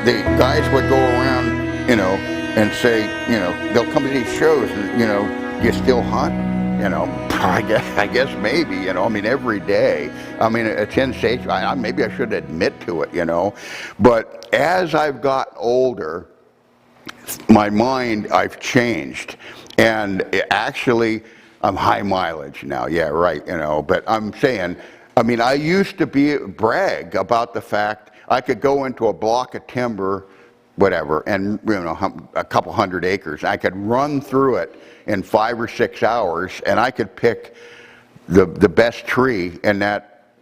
the guys would go around, and say, they'll come to these shows and, you still hunt? I guess maybe, I mean, every day. I mean, it's insatiable. Maybe I should admit to it, But as I've got older, my mind, I've changed. And actually, I'm high mileage now. Yeah, right, But I'm saying, I mean, I used to brag about the fact I could go into a block of timber, whatever, and a couple 100 acres. I could run through it in 5 or 6 hours, and I could pick the best tree in that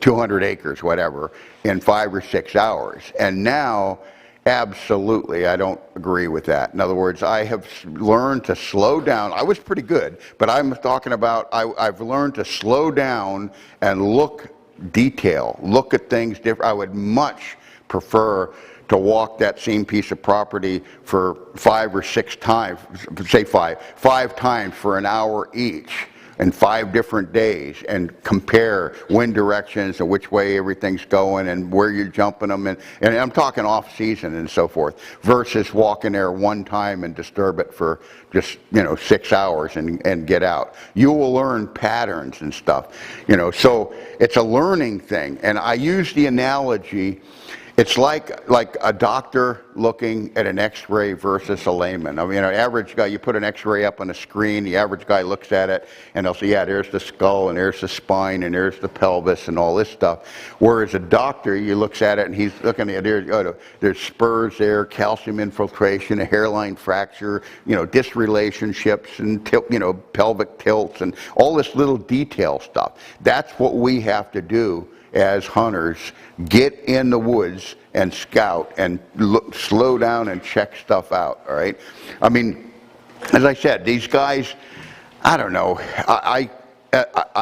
200 acres, whatever, in 5 or 6 hours. And now, absolutely, I don't agree with that. In other words, I have learned to slow down. I was pretty good, but I'm talking about I've learned to slow down and look at things different. I would much prefer to walk that same piece of property for 5 or 6 times, say five times for an hour each, in 5 different days, and compare wind directions and which way everything's going and where you're jumping them, and I'm talking off season and so forth, versus walking there one time and disturb it for just 6 hours and get out. You will learn patterns and stuff, so it's a learning thing. And I use the analogy, it's like a doctor looking at an x-ray versus a layman. I mean, an average guy, you put an x-ray up on a screen, the average guy looks at it and they'll say, yeah, there's the skull and there's the spine and there's the pelvis and all this stuff. Whereas a doctor, he looks at it and he's looking at, there's spurs there, calcium infiltration, a hairline fracture, disrelationships and pelvic tilts and all this little detail stuff. That's what we have to do as hunters. Get in the woods and scout and slow down and check stuff out, all right? I mean, as I said, these guys, I don't know, I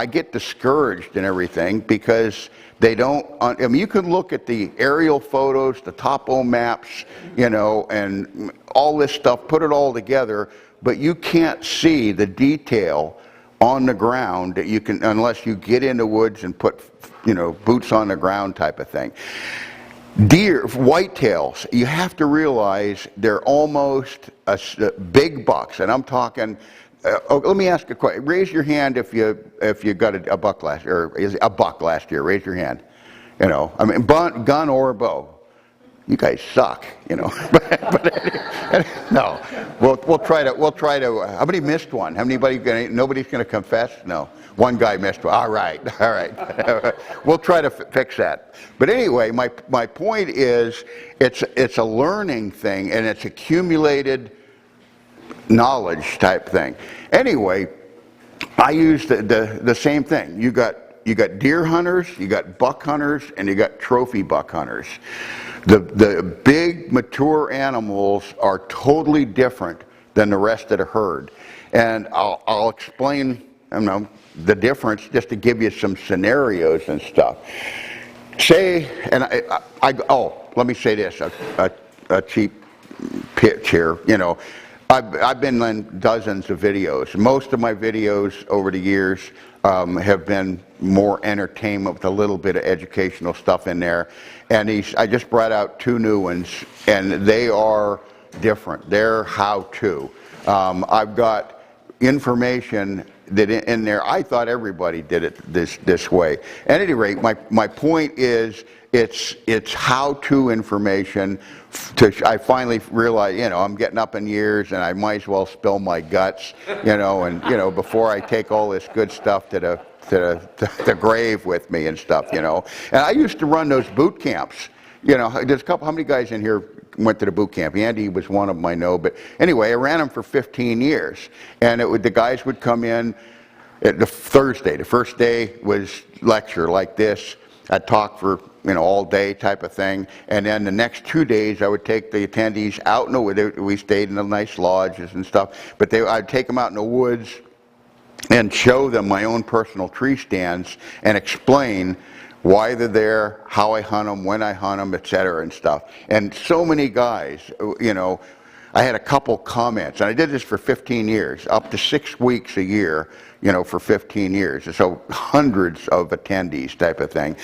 get discouraged and everything because they don't, I mean, you can look at the aerial photos, the topo maps, and all this stuff, put it all together, but you can't see the detail on the ground that you can, unless you get in the woods and put boots on the ground type of thing. Deer, whitetails, you have to realize they're almost big bucks, and I'm talking. Let me ask a question. Raise your hand if you got a buck last year, or is a buck last year. Raise your hand. I mean, gun or bow. You guys suck, but no. We'll try to. How many missed one? Nobody's gonna confess? No. One guy missed one. All right. We'll try to fix that. But anyway, my point is, it's a learning thing, and it's accumulated knowledge type thing. Anyway, I use the same thing. You got deer hunters, you got buck hunters, and you got trophy buck hunters. The big mature animals are totally different than the rest of the herd, and I'll explain the difference just to give you some scenarios and stuff. Say, and let me say this, a cheap pitch here, I've been in dozens of videos. Most of my videos over the years have been more entertainment with a little bit of educational stuff in there. And I just brought out 2 new ones, and they are different. They're how-to. I've got information that in there, I thought everybody did it this way. At any rate, my point is, it's how-to information. I finally realized, I'm getting up in years, and I might as well spill my guts, and before I take all this good stuff to the grave with me and stuff, And I used to run those boot camps. There's a couple. How many guys in here went to the boot camp? Andy was one of them, I know. But anyway, I ran them for 15 years, and the guys would come in the Thursday. The first day was lecture like this. I'd talk for all day type of thing, and then the next 2 days I would take the attendees out in the woods. We stayed in the nice lodges and stuff, but I'd take them out in the woods and show them my own personal tree stands and explain why they're there, how I hunt them, when I hunt them, etc. and stuff. And so many guys, I had a couple comments, and I did this for 15 years, up to 6 weeks a year, for 15 years. So hundreds of attendees type of thing.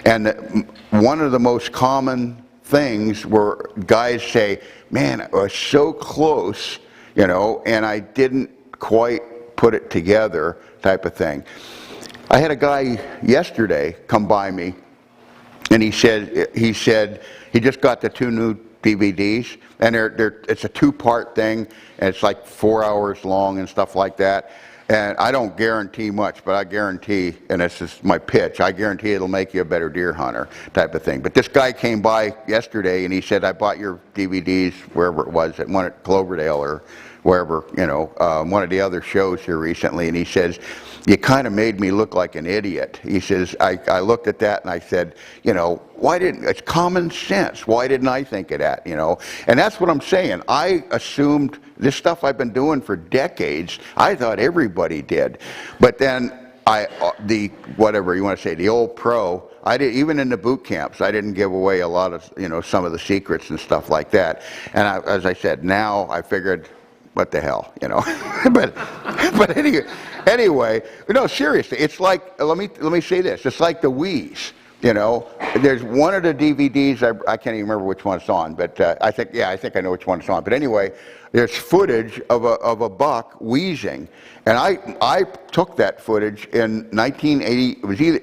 And one of the most common things where guys say, man, I was so close, you know, and I didn't quite put it together, type of thing. I had a guy yesterday come by me, and he said he just got the 2 new DVDs, and it's a 2-part thing, and it's like 4 hours long and stuff like that. And I don't guarantee much, but I guarantee, and this is my pitch, I guarantee it'll make you a better deer hunter, type of thing. But this guy came by yesterday, and he said, I bought your DVDs wherever it was, at one at Cloverdale or wherever, you know, one of the other shows here recently, and he says, you kind of made me look like an idiot. He says, I looked at that and I said, you know, it's common sense. Why didn't I think of that, you know? And that's what I'm saying. I assumed this stuff I've been doing for decades, I thought everybody did. But then whatever you want to say, the old pro, even in the boot camps, I didn't give away a lot of, you know, some of the secrets and stuff like that. And as I said, now I figured, what the hell, you know? but anyway, no, seriously, it's like, let me say this, it's like the Wheeze, you know? There's one of the DVDs, I can't even remember which one it's on, but I think I know which one it's on. But anyway, there's footage of a buck wheezing, and I took that footage in 1980. It was either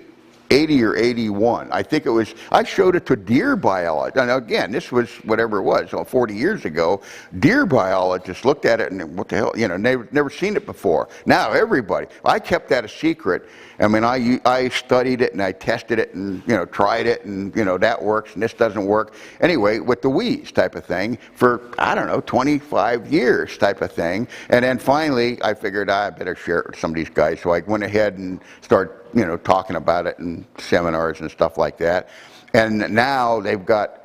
80 or 81. I think it was, I showed it to deer biologists. And again, this was whatever it was, 40 years ago. Deer biologists looked at it and what the hell, you know, never seen it before. Now everybody, I kept that a secret. I mean, I studied it and I tested it and, you know, tried it and, you know, that works and this doesn't work. Anyway, with the Wheeze type of thing for, I don't know, 25 years type of thing. And then finally, I figured I better share it with some of these guys. So I went ahead and started, you know, talking about it in seminars and stuff like that. And now they've got,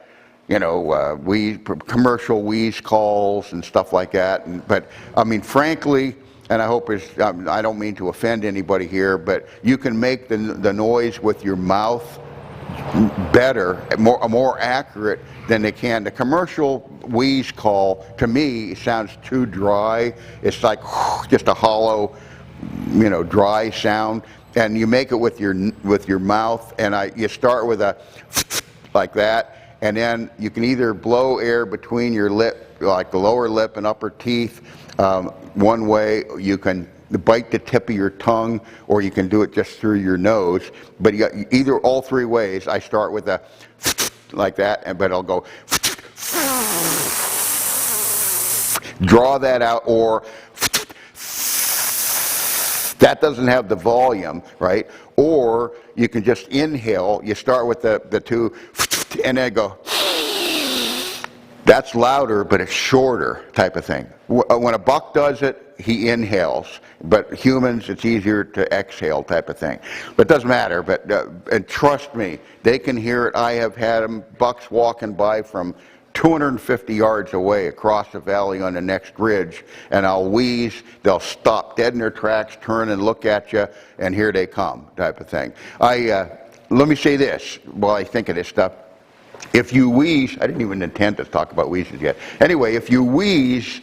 you know, commercial Wheeze calls and stuff like that. But I mean, frankly, and I hope I don't mean to offend anybody here, but you can make the noise with your mouth better, more accurate than they can. The commercial Wheeze call, to me, sounds too dry. It's like just a hollow, you know, dry sound. And you make it with your mouth, and you start with a like that, and then you can either blow air between your lip, like the lower lip and upper teeth, one way. You can bite the tip of your tongue, or you can do it just through your nose. But you got all 3 ways. I start with a like that, but I'll go draw that out, or that doesn't have the volume, right? Or you can just inhale. You start with the 2, and then go. That's louder, but it's shorter type of thing. When a buck does it, he inhales. But humans, it's easier to exhale type of thing. But it doesn't matter. But and trust me, they can hear it. I have had bucks walking by from 250 yards away across the valley on the next ridge, and I'll wheeze, they'll stop dead in their tracks, turn and look at you, and here they come, type of thing. Let me say this while I think of this stuff. If you wheeze, I didn't even intend to talk about wheezes yet. Anyway, if you wheeze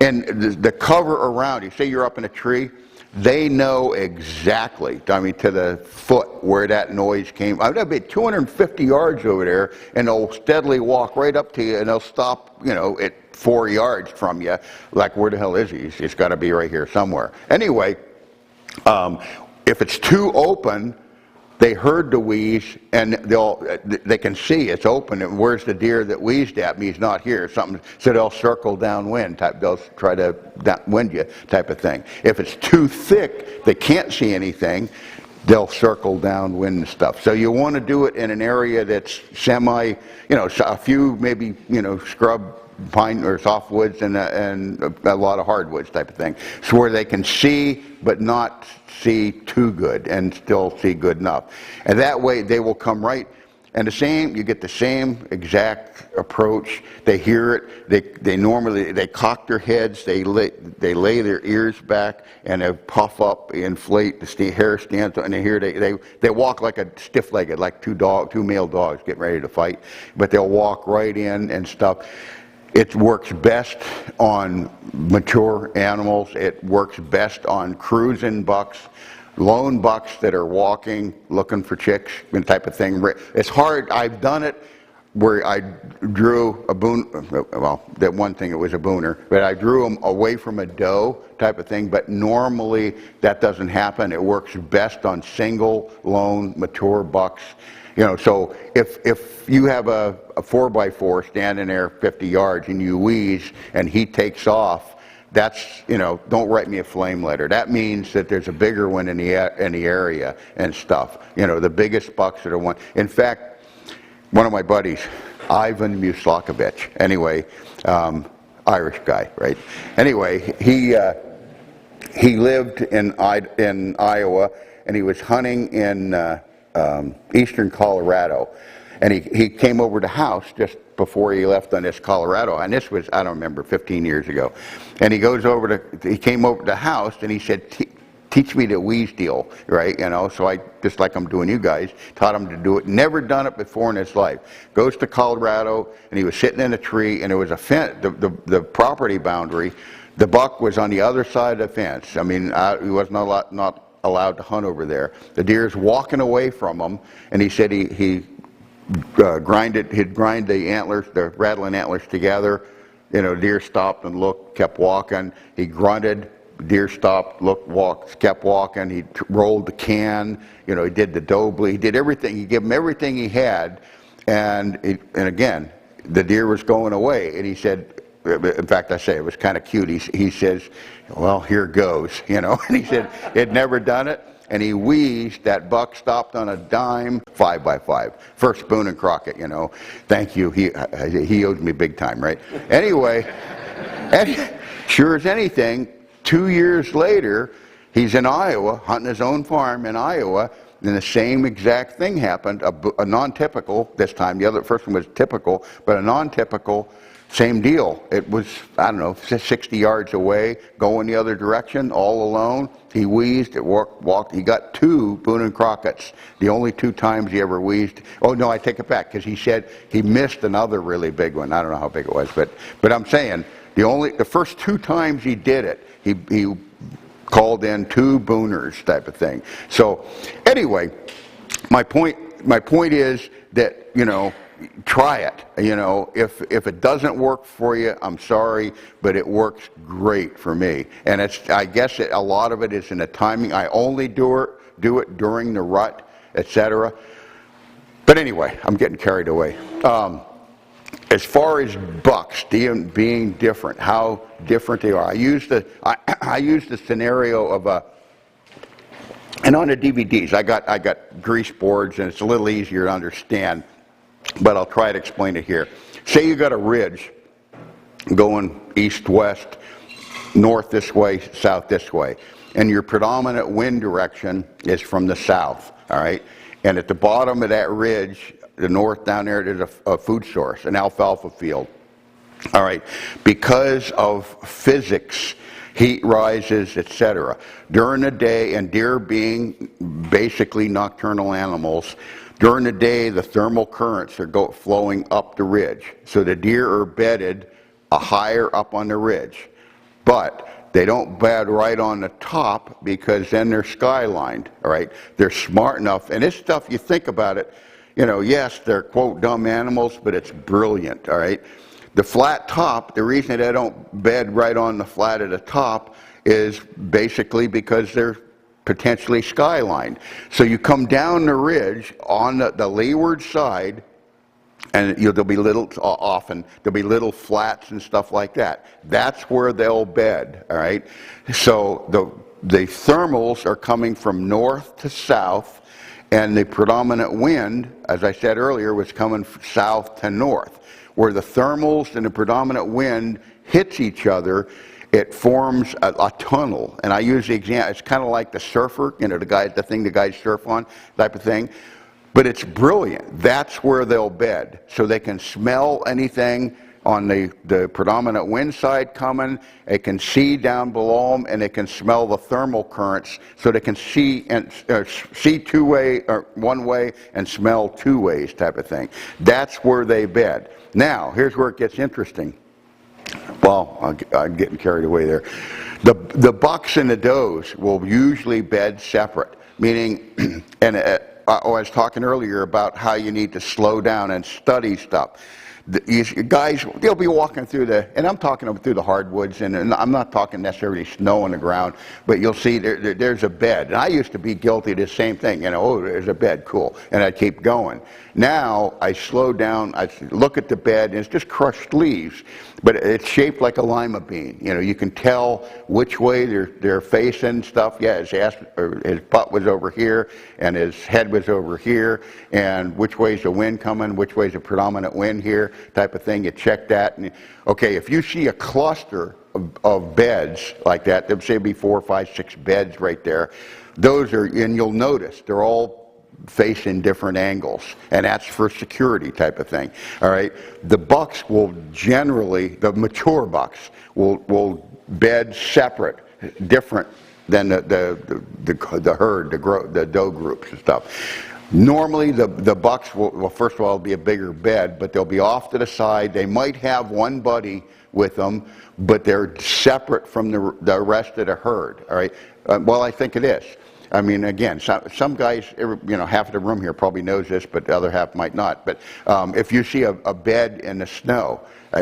and the cover around you, say you're up in a tree, they know exactly, I mean, to the foot where that noise came. I'd be 250 yards over there, and they'll steadily walk right up to you, and they'll stop, you know, at 4 yards from you. Like, where the hell is he? He's got to be right here somewhere. Anyway, if it's too open, they heard the wheeze, and they can see it's open, and where's the deer that wheezed at me? He's not here. So they'll circle downwind, they'll try to downwind you, type of thing. If it's too thick, they can't see anything, they'll circle downwind and stuff. So you want to do it in an area that's semi, you know, a few maybe, you know, scrub, pine or softwoods and a lot of hardwoods type of thing. So where they can see but not see too good and still see good enough. And that way they will come right, and you get the same exact approach. They hear it, they normally cock their heads, they lay their ears back, and they puff up, inflate, the hair stands, and they walk like a stiff-legged, like two male dogs getting ready to fight, but they'll walk right in and stuff. It works best on mature animals. It works best on cruising bucks, lone bucks that are walking, looking for chicks, and type of thing. It's hard. I've done it where I drew a boon, well, that one thing it was a booner, but I drew them away from a doe type of thing, but normally that doesn't happen. It works best on single, lone, mature bucks. You know, so if you have a 4x4 standing there 50 yards and you wheeze and he takes off, that's, you know, don't write me a flame letter. That means that there's a bigger one in the area and stuff. You know, the biggest bucks are the one. In fact, one of my buddies, Ivan Muslakovich, anyway, Irish guy, right? Anyway, he lived in Iowa, and he was hunting in eastern Colorado, and he came over to house just before he left on this Colorado, and this was, I don't remember, 15 years ago, and he came over to the house, and he said, teach me the wheeze deal, right? You know, so I, just like I'm doing you guys, taught him to do it. Never done it before in his life. Goes to Colorado, and he was sitting in a tree, and there was a fence, the property boundary. The buck was on the other side of the fence. I mean, he was not allowed to hunt over there. The deer's walking away from him, and he said he'd grind the antlers, the rattling antlers together. You know, deer stopped and looked, kept walking. He grunted. Deer stopped, looked, walked, kept walking. He rolled the can. You know, he did the doe bleed. He did everything. He gave him everything he had, and again, the deer was going away. And he said, in fact, I say it was kind of cute. He says, "Well, here goes," you know. And he said he'd never done it, and he wheezed. That buck stopped on a dime, 5x5. First Boone and Crockett, you know. Thank you. He owed me big time, right? Anyway, sure as anything. 2 years later, he's in Iowa, hunting his own farm in Iowa, and the same exact thing happened, a non-typical, this time, the first one was typical, but a non-typical, same deal. It was, I don't know, 60 yards away, going the other direction, all alone. He wheezed, it walked, he got 2 Boone and Crockett's, the only 2 times he ever wheezed. Oh no, I take it back, because he said he missed another really big one. I don't know how big it was, but I'm saying, the first 2 times he did it, he called in 2 booners type of thing. So anyway, my point is that, you know, try it. You know, if it doesn't work for you, I'm sorry, but it works great for me. And I guess a lot of it is in the timing. I only do it during the rut, etc. But anyway, I'm getting carried away. As far as bucks being different, how different they are, I use the scenario of and on the DVDs, I got grease boards, and it's a little easier to understand, but I'll try to explain it here. Say you got a ridge going east-west, north this way, south this way, and your predominant wind direction is from the south, all right? And at the bottom of that ridge, the north down there, there's a food source, an alfalfa field. All right, because of physics, heat rises, etc. During the day, and deer being basically nocturnal animals, during the day the thermal currents are flowing up the ridge. So the deer are bedded higher up on the ridge. But they don't bed right on the top, because then they're skylined, all right? They're smart enough, and this stuff, you think about it, you know, yes, they're, quote, dumb animals, but it's brilliant, all right? The flat top, the reason they don't bed right on the flat at the top is basically because they're potentially skylined. So you come down the ridge on the leeward side, and there'll be little flats and stuff like that. That's where they'll bed, all right? So the thermals are coming from north to south, and the predominant wind, as I said earlier, was coming south to north. Where the thermals and the predominant wind hits each other, it forms a tunnel. And I use the example, it's kind of like the surfer, you know, the thing the guys surf on, type of thing. But it's brilliant. That's where they'll bed. So they can smell anything on the predominant wind side coming. They can see down below them, and they can smell the thermal currents, so they can see two-way or one way and smell 2 ways type of thing. That's where they bed. Now, here's where it gets interesting. Well, I'm getting carried away there. The bucks and the does will usually bed separate, meaning, and I was talking earlier about how you need to slow down and study stuff. Guys, they'll be walking through and I'm talking through the hardwoods, and I'm not talking necessarily snow on the ground, but you'll see there's a bed. And I used to be guilty of the same thing, oh, there's a bed, cool, and I'd keep going. Now, I slow down, I look at the bed, and it's just crushed leaves, but it's shaped like a lima bean. You can tell which way they're facing stuff. Yeah, his butt was over here, and his head was over here, and which way's the wind coming, which way's the predominant wind here, type of thing. You check that, and okay, if you see a cluster of beds like that, there'll say be 4, 5, 6 beds right there. Those are, and you'll notice they're all facing different angles, and that's for security type of thing. All right, the bucks will generally, the mature bucks will bed separate, different than the herd, the doe groups and stuff. Normally, the bucks will first of all be a bigger bed, but they'll be off to the side. They might have one buddy with them, but they're separate from the rest of the herd. All right. Well, I think it is. I mean, again, some guys, half of the room here probably knows this, but the other half might not. But if you see a bed in the snow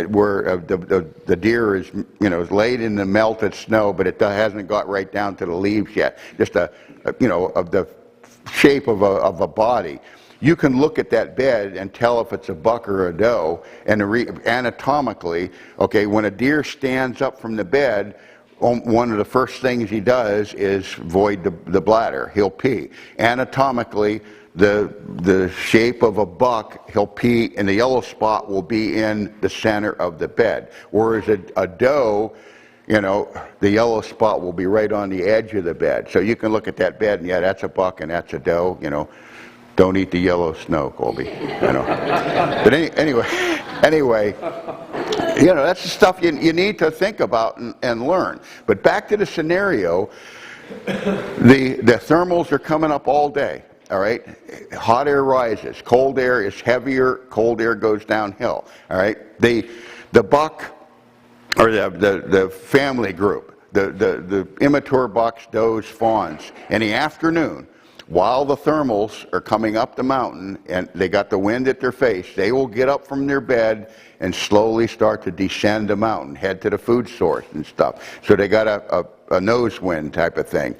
where the deer is, is laid in the melted snow, but it hasn't got right down to the leaves yet, just of the shape of a body, you can look at that bed and tell if it's a buck or a doe. And anatomically, okay, when a deer stands up from the bed, one of the first things he does is void the bladder. He'll pee. Anatomically, the shape of a buck, he'll pee, and the yellow spot will be in the center of the bed. Whereas a doe, the yellow spot will be right on the edge of the bed. So you can look at that bed and, yeah, that's a buck and that's a doe, Don't eat the yellow snow, Colby, But anyway, that's the stuff you need to think about and learn. But back to the scenario, the thermals are coming up all day, all right? Hot air rises, cold air is heavier, cold air goes downhill, all right? The buck, or the family group, the immature bucks, does, fawns, in the afternoon, while the thermals are coming up the mountain and they got the wind at their face, they will get up from their bed and slowly start to descend the mountain, head to the food source and stuff. So they got a nose wind type of thing.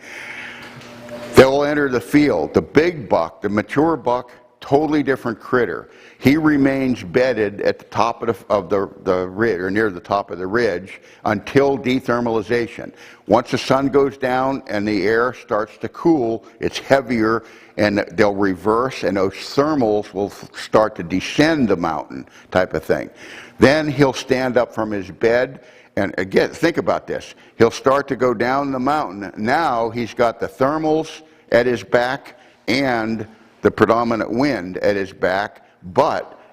They'll enter the field. The big buck, the mature buck, totally different critter. He remains bedded at the top of the ridge, or near the top of the ridge, until dethermalization. Once the sun goes down and the air starts to cool, it's heavier, and they'll reverse, and those thermals will start to descend the mountain, type of thing. Then he'll stand up from his bed, and again, think about this. He'll start to go down the mountain. Now he's got the thermals at his back and the predominant wind at his back,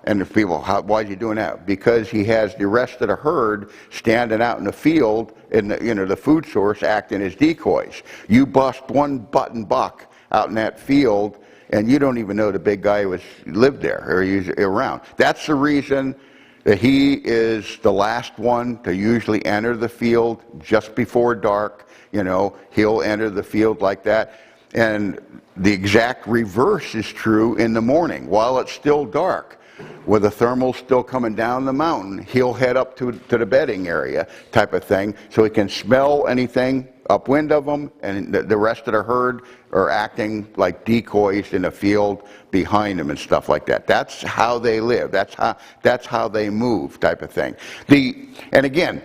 and the people, why is he doing that? Because he has the rest of the herd standing out in the field, and the food source acting as decoys. You bust one button buck out in that field, and you don't even know the big guy lived there or he's around. That's the reason that he is the last one to usually enter the field just before dark. He'll enter the field like that. And the exact reverse is true in the morning. While it's still dark, with the thermals still coming down the mountain, he'll head up to the bedding area type of thing, so he can smell anything upwind of him, and the rest of the herd are acting like decoys in the field behind him and stuff like that. That's how they live. That's how they move, type of thing. And again,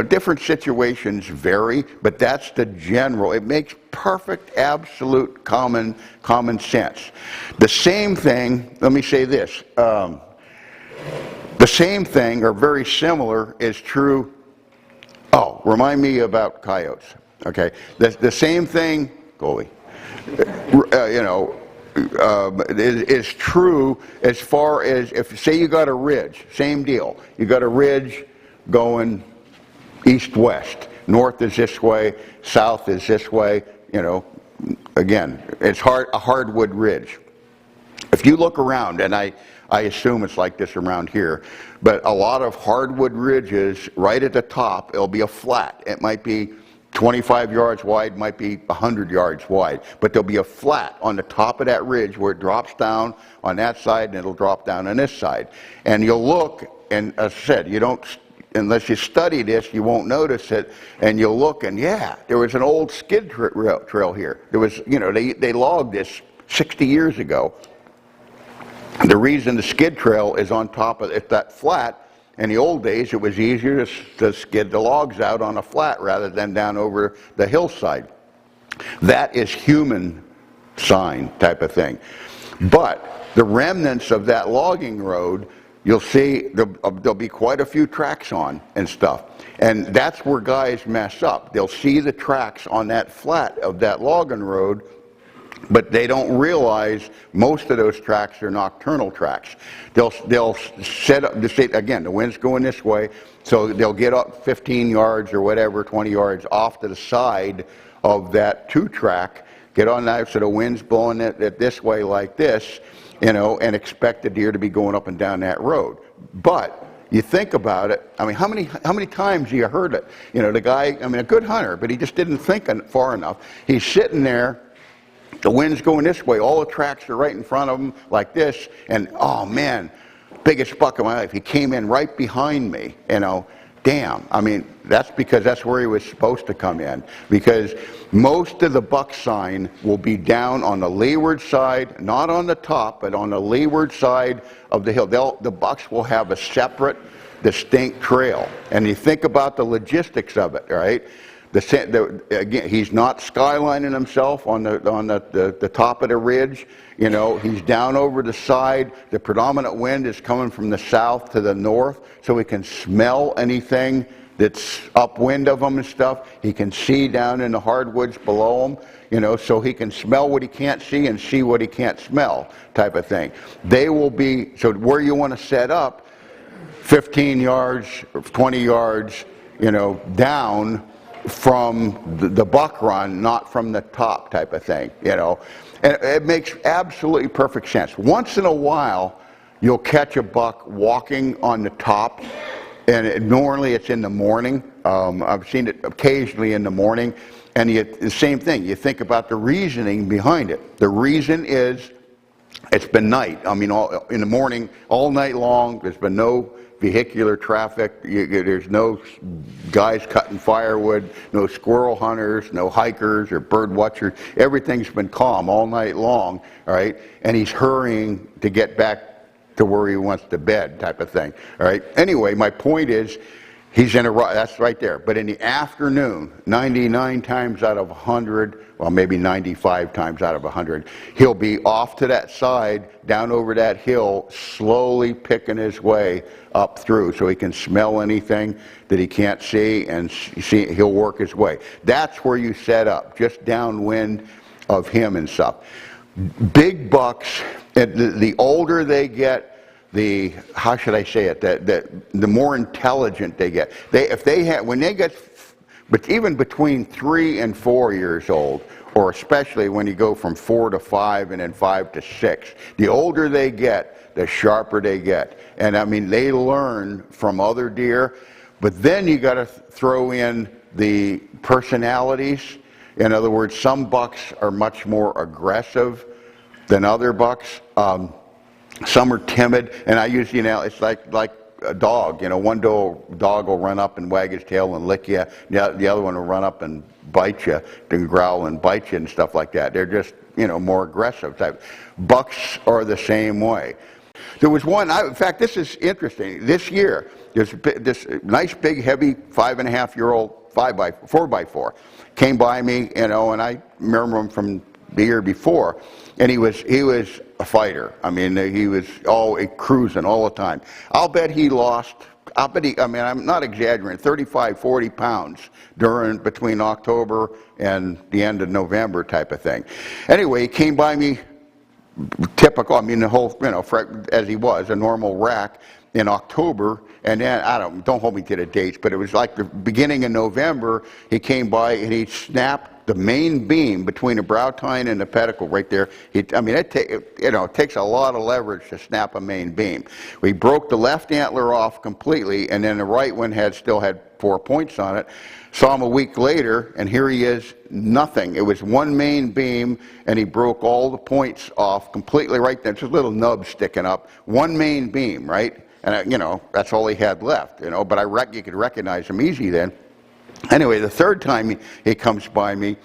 different situations vary, but that's the general. It makes perfect, absolute common sense. The same thing, let me say this, the same thing, or very similar, is true, remind me about coyotes, okay? The same thing, Goalie, is true as far as, if, say you got a ridge, same deal. You got a ridge going east-west. North is this way, south is this way, again, it's a hardwood ridge. If you look around, and I assume it's like this around here, but a lot of hardwood ridges, right at the top, it'll be a flat. It might be 25 yards wide, might be 100 yards wide, but there'll be a flat on the top of that ridge where it drops down on that side and it'll drop down on this side. And you'll look, and as I said, you don't, unless you study this, you won't notice it, and you'll look and yeah, there was an old skid trail here. There was, you know, they logged this 60 years ago. The reason the skid trail is on top of that flat, in the old days, it was easier to skid the logs out on a flat rather than down over the hillside. That is human sign type of thing. But the remnants of that logging road, you'll see there'll be quite a few tracks on and stuff. And that's where guys mess up. They'll see the tracks on that flat of that logging road, but they don't realize most of those tracks are nocturnal tracks. They'll set up, again, the wind's going this way, so they'll get up 15 yards or whatever, 20 yards off to the side of that 2-track, get on that so the wind's blowing it this way like this, you know, and expect the deer to be going up and down that road. But you think about it, I mean, how many times have you heard it? You know, the guy, I mean, a good hunter, but he just didn't think far enough. He's sitting there, the wind's going this way, all the tracks are right in front of him like this, and oh man, biggest buck of my life, he came in right behind me, you know, damn. I mean, that's because that's where he was supposed to come in, because most of the buck sign will be down on the leeward side, not on the top, but on the leeward side of the hill. The bucks will have a separate, distinct trail, and you think about the logistics of it, right? Again, he's not skylining himself on the top of the ridge. You know, he's down over the side. The predominant wind is coming from the south to the north, so he can smell anything that's upwind of him and stuff. He can see down in the hardwoods below him, you know, so he can smell what he can't see and see what he can't smell type of thing. They will be, so where you want to set up, 15 yards, 20 yards, you know, down from the buck run, not from the top type of thing, you know. And it makes absolutely perfect sense. Once in a while, you'll catch a buck walking on the top, and normally it's in the morning. I've seen it occasionally in the morning, and the same thing. You think about the reasoning behind it. The reason is it's been night. I mean, in the morning, all night long, there's been no vehicular traffic, there's no guys cutting firewood, no squirrel hunters, no hikers or bird watchers. Everything's been calm all night long, all right? And he's hurrying to get back to where he wants to bed type of thing, all right? Anyway, my point is, he's in a, that's right there. But in the afternoon, 99 times out of 100, well, maybe 95 times out of 100, he'll be off to that side, down over that hill, slowly picking his way up through so he can smell anything that he can't see, and he'll work his way. That's where you set up, just downwind of him and stuff. Big bucks, the older they get, how should I say it? The more intelligent they get. When they get, but even between 3 and 4 years old, or especially when you go from 4 to 5 and then 5 to 6, the older they get, the sharper they get. And I mean, they learn from other deer, but then you got to throw in the personalities. In other words, some bucks are much more aggressive than other bucks. Some are timid, and I use, you know, it's like a dog. You know, one dog will run up and wag his tail and lick you. The other one will run up and bite you, and growl and bite you and stuff like that. They're just, you know, more aggressive type. Bucks are the same way. There was one, in fact, this is interesting. This year, there's this nice, big, heavy 5.5-year-old 4x4 came by me, you know, and I remember him from the year before, and he was a fighter. I mean, he was cruising all the time. I'll bet he lost, I mean, I'm not exaggerating, 35, 40 pounds between October and the end of November type of thing. Anyway, he came by me, typical, I mean, the whole, you know, as he was, a normal rack in October, and then, don't hold me to the dates, but it was like the beginning of November, he came by and he snapped the main beam between the brow tine and the pedicle right there. It takes a lot of leverage to snap a main beam. We broke the left antler off completely, and then the right one still had 4 points on it. Saw him a week later, and here he is, nothing. It was one main beam, and he broke all the points off completely right there. Just a little nub sticking up. One main beam, right? And, that's all he had left, but you could recognize him easy then. Anyway, the third time he comes by me,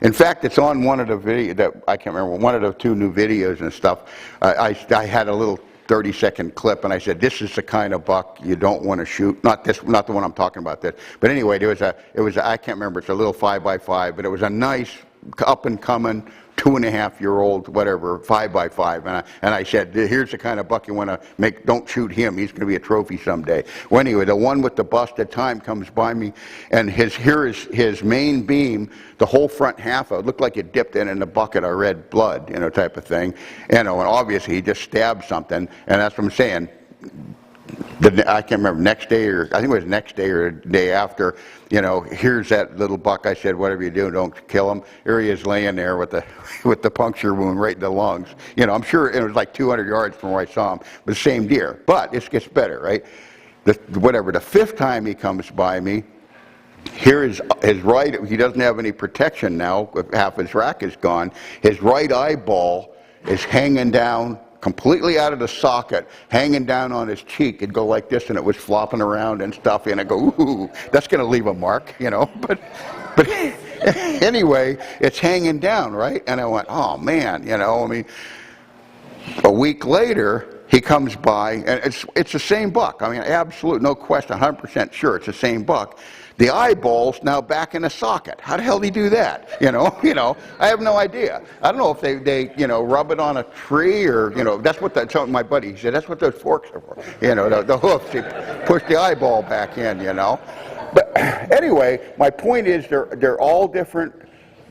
in fact, it's on one of the I can't remember, one of the 2 new videos and stuff. I had a little 30-second clip, and I said, this is the kind of buck you don't want to shoot. Not the one I'm talking about, but anyway, I can't remember, it's a little 5x5, but it was a nice up-and-coming 2.5-year-old, whatever, 5x5, and I said, here's the kind of buck you want to make. Don't shoot him. He's going to be a trophy someday. Well, anyway, the one with the busted tine comes by me, and here is his main beam, the whole front half of it looked like it dipped in a bucket of red blood, type of thing. And obviously he just stabbed something, and that's what I'm saying. I can't remember, next day, or I think it was next day or the day after, here's that little buck. I said, whatever you do, don't kill him. Here he is laying there with the puncture wound right in the lungs. I'm sure it was like 200 yards from where I saw him, but the same deer. But it gets better, right? The 5th time he comes by me, here is his right, he doesn't have any protection now, half his rack is gone. His right eyeball is hanging down completely out of the socket, hanging down on his cheek. It'd go like this, and it was flopping around and stuff, and I go, ooh, that's going to leave a mark, but anyway, it's hanging down, right? And I went, oh man, a week later, he comes by, and it's the same buck. Absolute, no question, 100% sure it's the same buck. The eyeball's now back in the socket. How the hell did he do that? I have no idea. I don't know if they rub it on a tree or, that's what my buddy, he said, that's what those forks are for. The hoofs, they push the eyeball back in, But anyway, my point is they're all different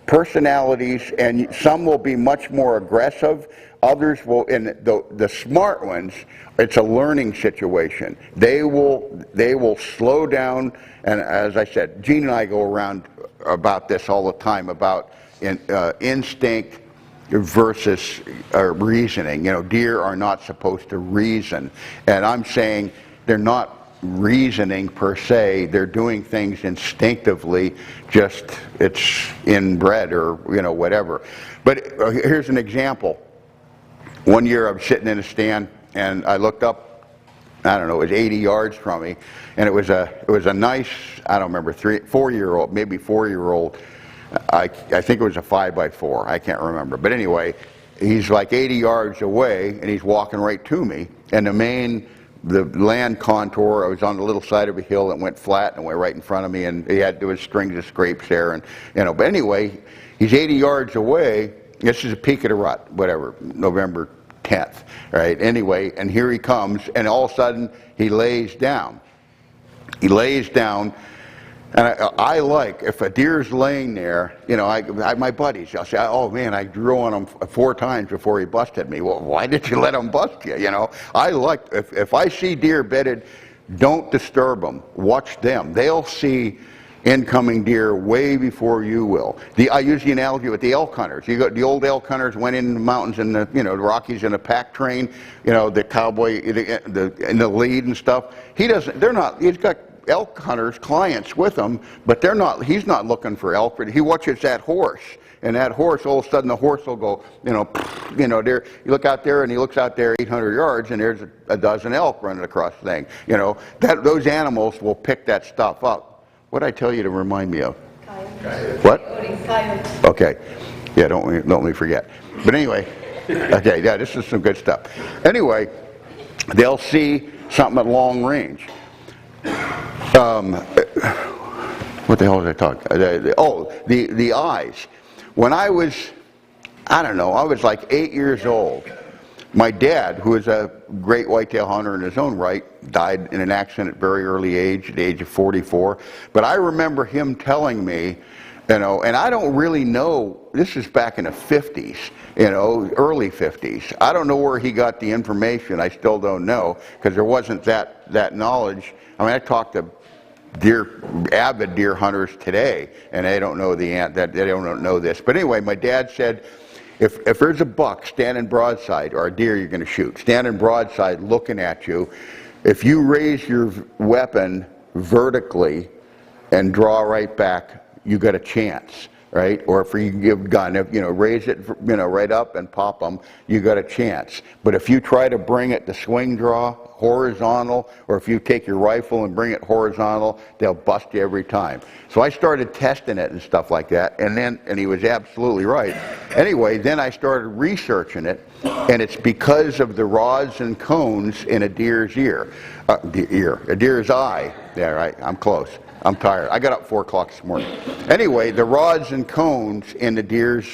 personalities, and some will be much more aggressive. Others will, and the smart ones, it's a learning situation. They will slow down, and as I said, Gene and I go around about this all the time, about instinct versus reasoning. Deer are not supposed to reason, and I'm saying they're not reasoning per se. They're doing things instinctively, just it's inbred or whatever. But here's an example. One year I was sitting in a stand, and I looked up, I don't know, it was 80 yards from me, and it was a nice, I don't remember, 4-year-old, maybe 4-year-old. I think it was a 5x4, I can't remember. But anyway, he's like 80 yards away, and he's walking right to me, and the land contour, I was on the little side of a hill that went flat and went right in front of me, and there was strings of scrapes there, and but anyway, he's 80 yards away. This is a peak of the rut, whatever, November 10th, right? Anyway, and here he comes, and all of a sudden he lays down. He lays down, and I like, if a deer's laying there, my buddies, I'll say, oh man, I drew on him 4 times before he busted me. Well, why did you let him bust you? I like, if I see deer bedded, don't disturb them. Watch them. They'll see incoming deer way before you will. I use the analogy with the elk hunters. You got the old elk hunters went in the mountains and the Rockies in a pack train, the cowboy in the lead and stuff. He's got elk hunters, clients with him, but he's not looking for elk. He watches that horse, and that horse, all of a sudden the horse will go, there, you look out there and he looks out there 800 yards and there's a dozen elk running across the thing. Those animals will pick that stuff up. What did I tell you to remind me of? Coyotes. What? Coyotes. Okay. Yeah, don't let me forget. But anyway, okay, yeah, this is some good stuff. Anyway, they'll see something at long range. What the hell was I talking? The eyes. When I was, I was like 8 years old. My dad, who was a great whitetail hunter in his own right, died in an accident at a very early age, at the age of 44. But I remember him telling me, and I don't really know, this is back in the 50s, early 50s. I don't know where he got the information. I still don't know, because there wasn't that knowledge. I talked to avid deer hunters today, and they don't know they don't know this. But anyway, my dad said, if there's a buck standing broadside, or a deer you're going to shoot, standing broadside looking at you, if you raise your weapon vertically and draw right back, you got a chance, right? Or if you give a gun, if, raise it, right up and pop them, you got a chance. But if you try to bring it to swing draw, horizontal, or if you take your rifle and bring it horizontal, they'll bust you every time. So I started testing it and stuff like that, and he was absolutely right. Anyway, then I started researching it, and it's because of the rods and cones in a deer's a deer's eye. Yeah, right, I'm close. I'm tired. I got up 4 o'clock this morning. Anyway, the rods and cones in the deer's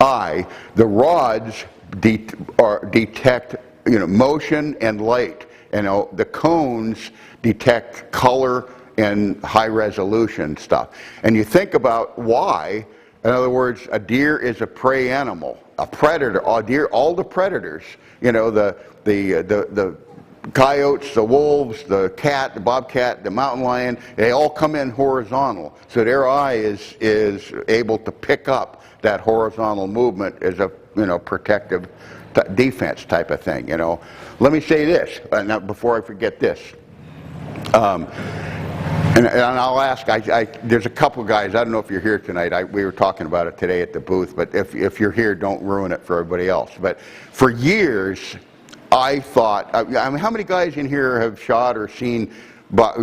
eye, the rods detect motion and light. The cones detect color and high resolution stuff. And you think about why. In other words, a deer is a prey animal, a predator. All the predators, the coyotes, the wolves, the cat, the bobcat, the mountain lion, they all come in horizontal. So their eye is able to pick up that horizontal movement as a protective defense type of thing. Let me say this now before I forget this. And I'll ask, there's a couple guys, I don't know if you're here tonight, we were talking about it today at the booth, but if you're here, don't ruin it for everybody else. But for years, I thought, how many guys in here have shot or seen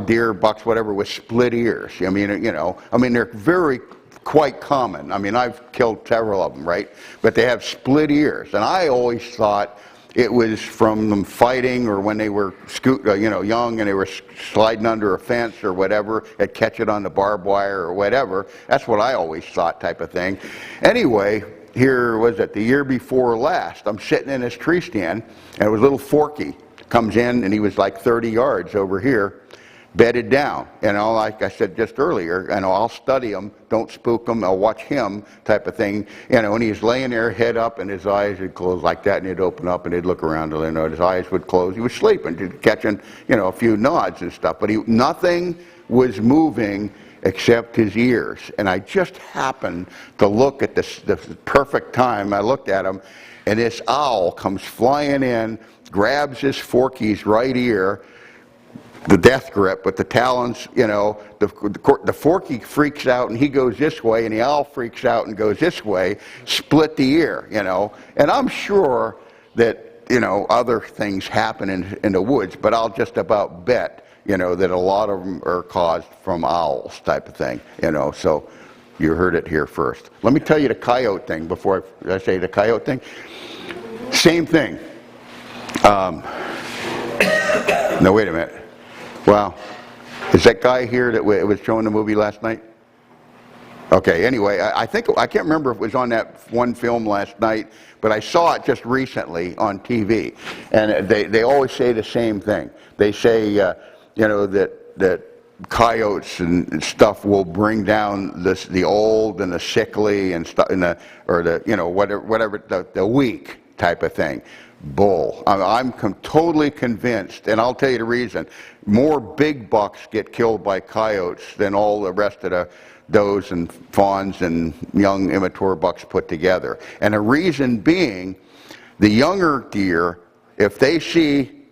deer, bucks, whatever, with split ears? They're very quite common. I've killed several of them, right? But they have split ears, and I always thought it was from them fighting, or when they were young and they were sliding under a fence or whatever, and catch it on the barbed wire or whatever. That's what I always thought, type of thing. Anyway, here was it the year before last. I'm sitting in this tree stand, and it was little Forky comes in, and he was like 30 yards over here, bedded down. Like I said just earlier, I'll study him, don't spook him, I'll watch him, type of thing. And he's laying there, head up, and his eyes would close like that, and he'd open up, and he'd look around, and his eyes would close. He was sleeping, just catching, a few nods and stuff, but nothing was moving except his ears. And I just happened to look at the perfect time. I looked at him, and this owl comes flying in, grabs this Forky's right ear, the death grip with the talons, the Forky freaks out and he goes this way, and the owl freaks out and goes this way, split the ear, And I'm sure that, other things happen in the woods, but I'll just about bet, that a lot of them are caused from owls, type of thing, So you heard it here first. Let me tell you the coyote thing before I say the coyote thing. Same thing. No, wait a minute. Well, is that guy here that was showing the movie last night? Okay, anyway, I can't remember if it was on that one film last night, but I saw it just recently on TV. And they always say the same thing. They say, that coyotes and stuff will bring down the old and the sickly and stuff, whatever, the weak type of thing. Bull. I'm totally convinced, and I'll tell you the reason. More big bucks get killed by coyotes than all the rest of the does and fawns and young immature bucks put together. And the reason being, the younger deer, if they see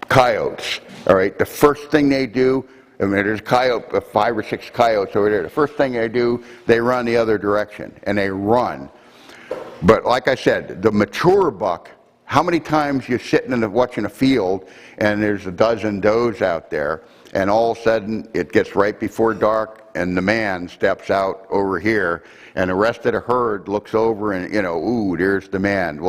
coyotes, all right, the first thing they do, there's 5 or 6 coyotes over there, the first thing they do, they run the other direction, and they run. But like I said, the mature buck, how many times you're sitting watching a field and there's a dozen does out there, and all of a sudden it gets right before dark and the man steps out over here, and the rest of the herd looks over and, ooh, there's the man.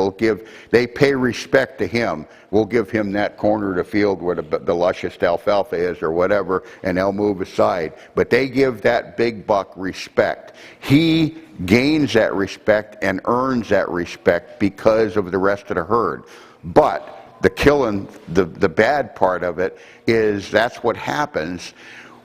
They pay respect to him. We'll give him that corner of the field where the luscious alfalfa is or whatever, and they'll move aside. But they give that big buck respect. He gains that respect and earns that respect because of the rest of the herd. But the killing, the bad part of it is that's what happens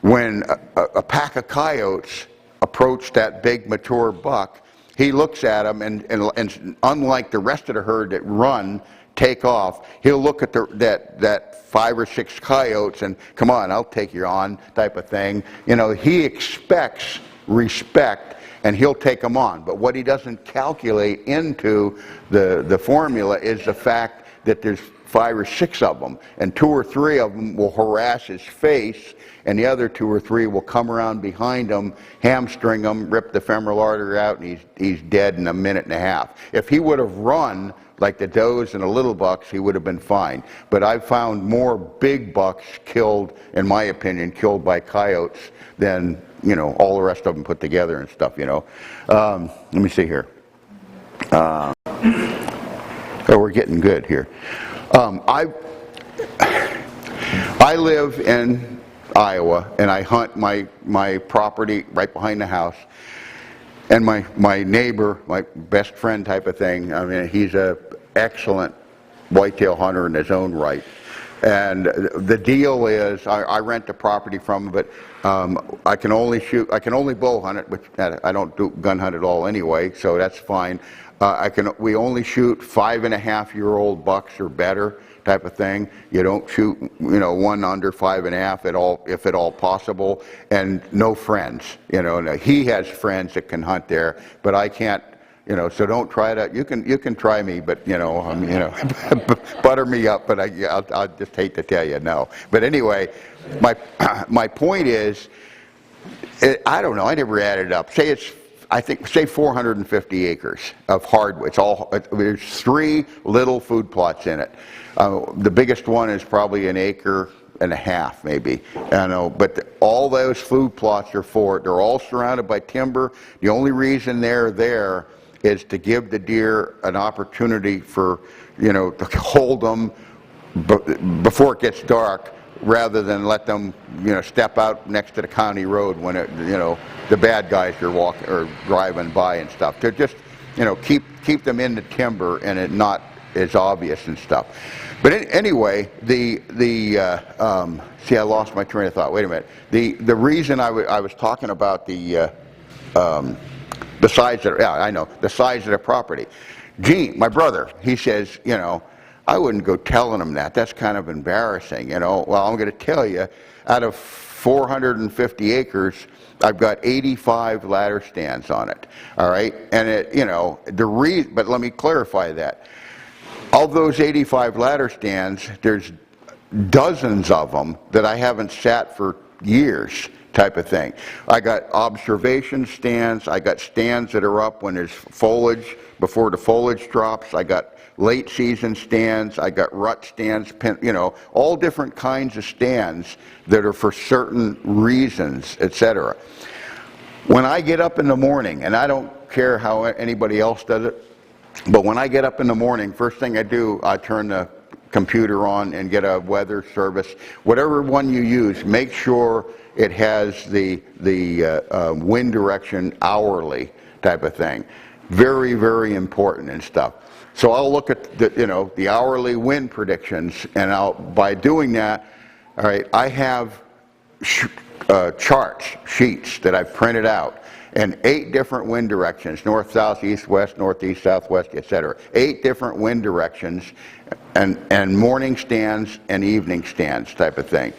when a pack of coyotes approach that big mature buck. He looks at him, and unlike the rest of the herd that run take off, he'll look at that 5 or 6 coyotes and, come on, I'll take you on, type of thing. You know, he expects respect, and he'll take them on. But what he doesn't calculate into the formula is the fact that there's 5 or 6 of them, and 2 or 3 of them will harass his face, and the other 2 or 3 will come around behind him, hamstring him, rip the femoral artery out, and he's dead in a minute and a half. If he would have run like the does and the little bucks, he would have been fine. But I've found more big bucks killed, in my opinion, killed by coyotes than, you know, all the rest of them put together and stuff, you know. Let me see here. Oh, we're getting good here. I live in Iowa, and I hunt my property right behind the house. And my neighbor, my best friend type of thing, I mean, he's an excellent whitetail hunter in his own right. And the deal is, I rent the property from him, but I can only bow hunt it, which I don't do gun hunt at all anyway, so that's fine. We only shoot 5.5-year-old bucks or better, type of thing. You don't shoot, you know, one under 5.5 at all, if at all possible, and no friends. You know, now, he has friends that can hunt there, but I can't. You know, so don't try to. You can try me, but you know, butter me up. But I'll just hate to tell you no. But anyway, my point is, I don't know. I never added it up. Say 450 acres of hardwood. There's 3 little food plots in it. The biggest one is probably 1.5 acres, maybe. I know, but all those food plots they're all surrounded by timber. The only reason they're there is to give the deer an opportunity for, you know, to hold them before it gets dark, rather than let them, you know, step out next to the county road when the bad guys are walking or driving by and stuff. To just, you know, keep them in the timber and it not as obvious and stuff. But anyway, see, I lost my train of thought. Wait a minute. The reason I was talking about the size of, yeah, I know, the size of the property. Gene, my brother, he says, you know, I wouldn't go telling him that. That's kind of embarrassing, you know. Well, I'm going to tell you, out of 450 acres, I've got 85 ladder stands on it, all right? And it, you know, but let me clarify that. Of those 85 ladder stands, there's dozens of them that I haven't sat for years, type of thing. I got observation stands. I got stands that are up when there's foliage, before the foliage drops. I got late season stands. I got rut stands, you know, all different kinds of stands that are for certain reasons, etc. When I get up in the morning, and I don't care how anybody else does it, but when I get up in the morning, first thing I do, I turn the computer on and get a weather service. Whatever one you use, make sure it has the wind direction hourly type of thing. Very, very important and stuff. So I'll look at the hourly wind predictions, and by doing that, all right, I have sheets that I've printed out, and 8 different wind directions: north, south, east, west, northeast, southwest, etc. 8 different wind directions, and morning stands and evening stands type of thing.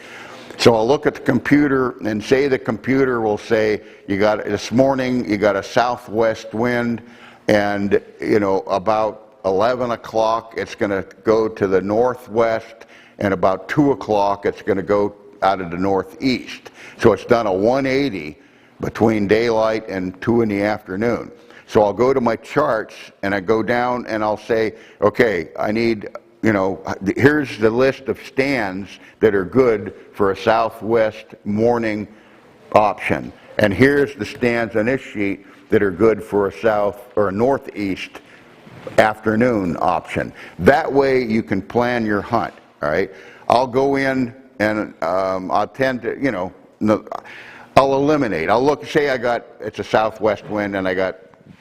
So I'll look at the computer and say the computer will say, this morning you got a southwest wind, and you know, about 11 o'clock it's going to go to the northwest, and about 2 o'clock it's going to go out of the northeast. So it's done a 180 between daylight and 2 in the afternoon. So I'll go to my charts and I go down and I'll say, okay, I need, you know, here's the list of stands that are good for a southwest morning option. And here's the stands on this sheet that are good for a south or a northeast afternoon option. That way you can plan your hunt, all right? I'll go in and I'll tend to, you know, I'll eliminate. I'll look, say it's a southwest wind and I got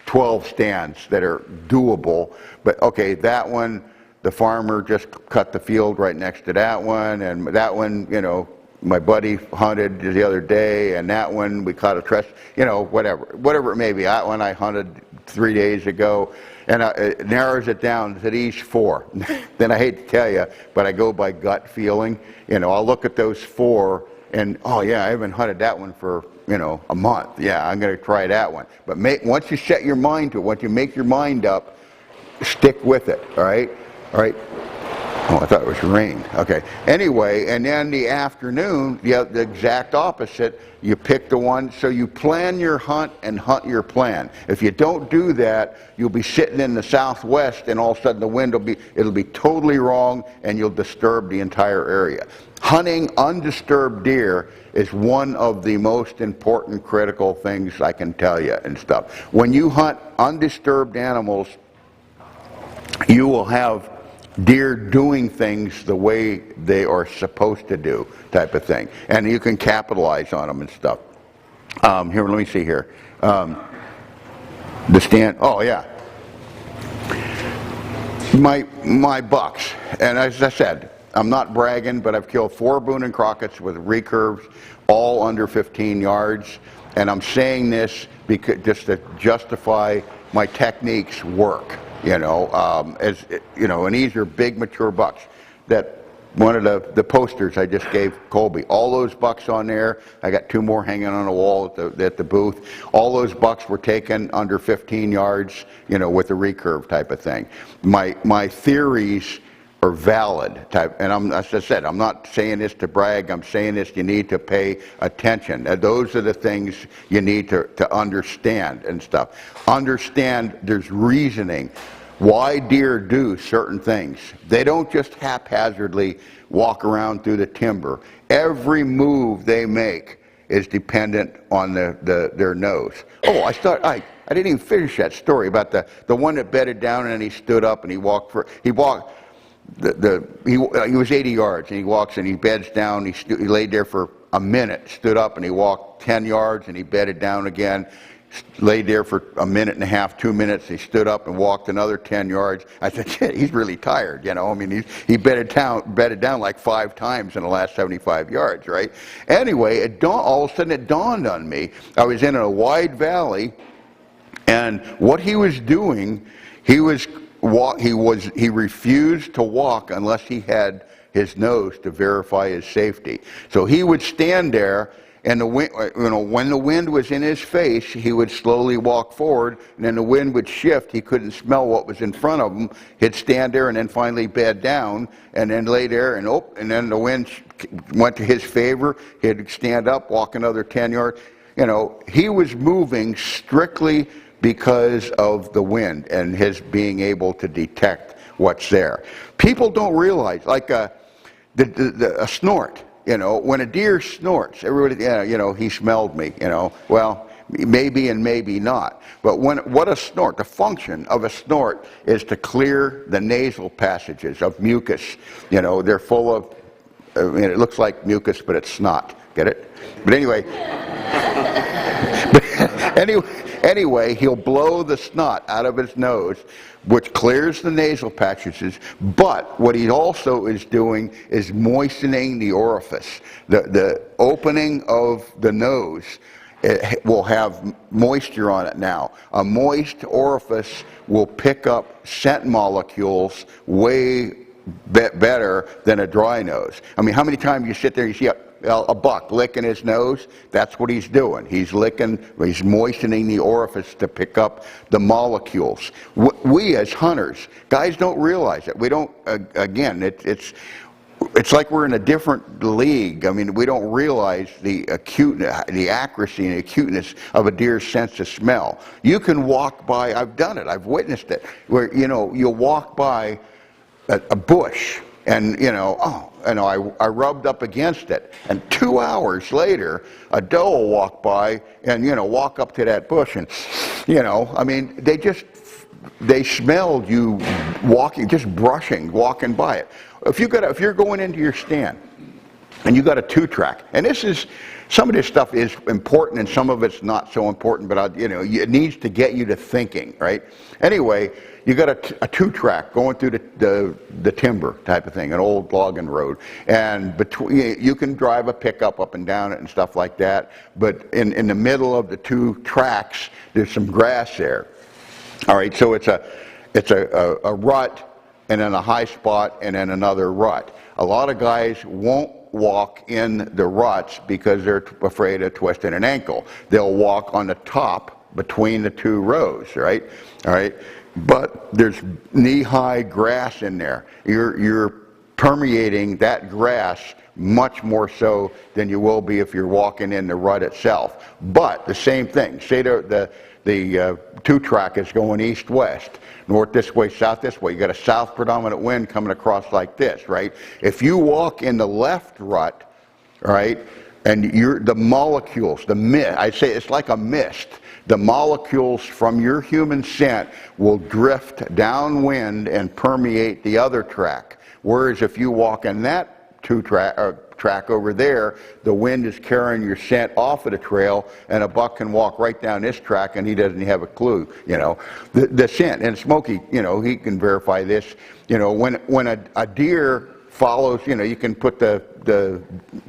12 stands that are doable, but okay, that one, the farmer just cut the field right next to that one, and that one, you know, my buddy hunted the other day, and that one we caught a trust, you know, whatever it may be. That one I hunted 3 days ago. and it narrows it down to these 4. Then I hate to tell you, but I go by gut feeling. I'll look at those 4, and oh yeah, I haven't hunted that one for a month. Yeah, I'm going to try that one. But once you set your mind to it, once you make your mind up, stick with it. All right, all right. Oh, I thought it was rain. Okay. Anyway, and then the afternoon, the exact opposite. You pick the one, so you plan your hunt and hunt your plan. If you don't do that, you'll be sitting in the southwest, and all of a sudden the wind it'll be totally wrong, and you'll disturb the entire area. Hunting undisturbed deer is one of the most important critical things I can tell you and stuff. When you hunt undisturbed animals, you will have deer doing things the way they are supposed to do, type of thing. And you can capitalize on them and stuff. Here, let me see here. The stand, oh yeah. My bucks, and as I said, I'm not bragging, but I've killed 4 Boone and Crockett's with recurves, all under 15 yards. And I'm saying this because just to justify my techniques work. And these are big mature bucks. That one of the posters I just gave Colby, all those bucks on there, I got 2 more hanging on the wall at the booth. All those bucks were taken under 15 yards, with a recurve type of thing. My theories are valid type, and as I said, I'm not saying this to brag. I'm saying this, you need to pay attention. Those are the things you need to understand and stuff. Understand there's reasoning why deer do certain things. They don't just haphazardly walk around through the timber. Every move they make is dependent on their nose. Oh, I didn't even finish that story about the one that bedded down and then he stood up and he walked. He was 80 yards, and he walks and he beds down. He laid there for a minute, stood up, and he walked 10 yards, and he bedded down again. Laid there for a minute and a half, 2 minutes. He stood up and walked another 10 yards. I said, "Shit, he's really tired." I mean, he bedded down like 5 times in the last 75 yards, right? Anyway, all of a sudden it dawned on me. I was in a wide valley, and what he was doing, he refused to walk unless he had his nose to verify his safety. So he would stand there, and when the wind was in his face, he would slowly walk forward, and then the wind would shift. He couldn't smell what was in front of him. He'd stand there and then finally bed down, and then lay there, and then the wind went to his favor. He'd stand up, walk another 10 yards. He was moving strictly because of the wind and his being able to detect what's there. People don't realize, like a snort. When a deer snorts, everybody, he smelled me. Well, maybe and maybe not. But what a snort, the function of a snort is to clear the nasal passages of mucus. They're full of. It looks like mucus, but it's snot. Get it? But anyway. Anyway, he'll blow the snot out of his nose, which clears the nasal passages, but what he also is doing is moistening the orifice. The opening of the nose, it will have moisture on it now. A moist orifice will pick up scent molecules way better than a dry nose. I mean, how many times you sit there and you see a buck licking his nose? That's what he's doing. He's moistening the orifice to pick up the molecules. We as hunters, guys don't realize it. We don't, again, it's like we're in a different league. I mean, we don't realize the accuracy and acuteness of a deer's sense of smell. You can walk by, I've done it, I've witnessed it, where, you'll walk by a bush, and I rubbed up against it, and 2 hours later a doe will walk by and walk up to that bush, and I mean, they smelled you walking, just walking by it. If you're going into your stand and you got a 2-track, and some of this stuff is important and some of it's not so important, but it needs to get you to thinking, right? Anyway, you got a 2-track going through the timber type of thing, an old logging road, and you can drive a pickup up and down it and stuff like that, but in the middle of the 2 tracks, there's some grass there. All right, so it's it's a rut, and then a high spot, and then another rut. A lot of guys won't walk in the ruts because they're afraid of twisting an ankle. They'll walk on the top between the two rows, right? All right, but there's knee-high grass in there. You're permeating that grass much more so than you will be if you're walking in the rut itself. But the same thing. Say the two-track is going east-west, north this way, south this way. You got a south predominant wind coming across like this, right? If you walk in the left rut, right, and the molecules, the mist, I say it's like a mist. The molecules from your human scent will drift downwind and permeate the other track. Whereas if you walk in that track over there, the wind is carrying your scent off of the trail, and a buck can walk right down this track and he doesn't have a clue, you know. The scent, and Smokey, you know, he can verify this, you know, when a deer follows, you know, you can put the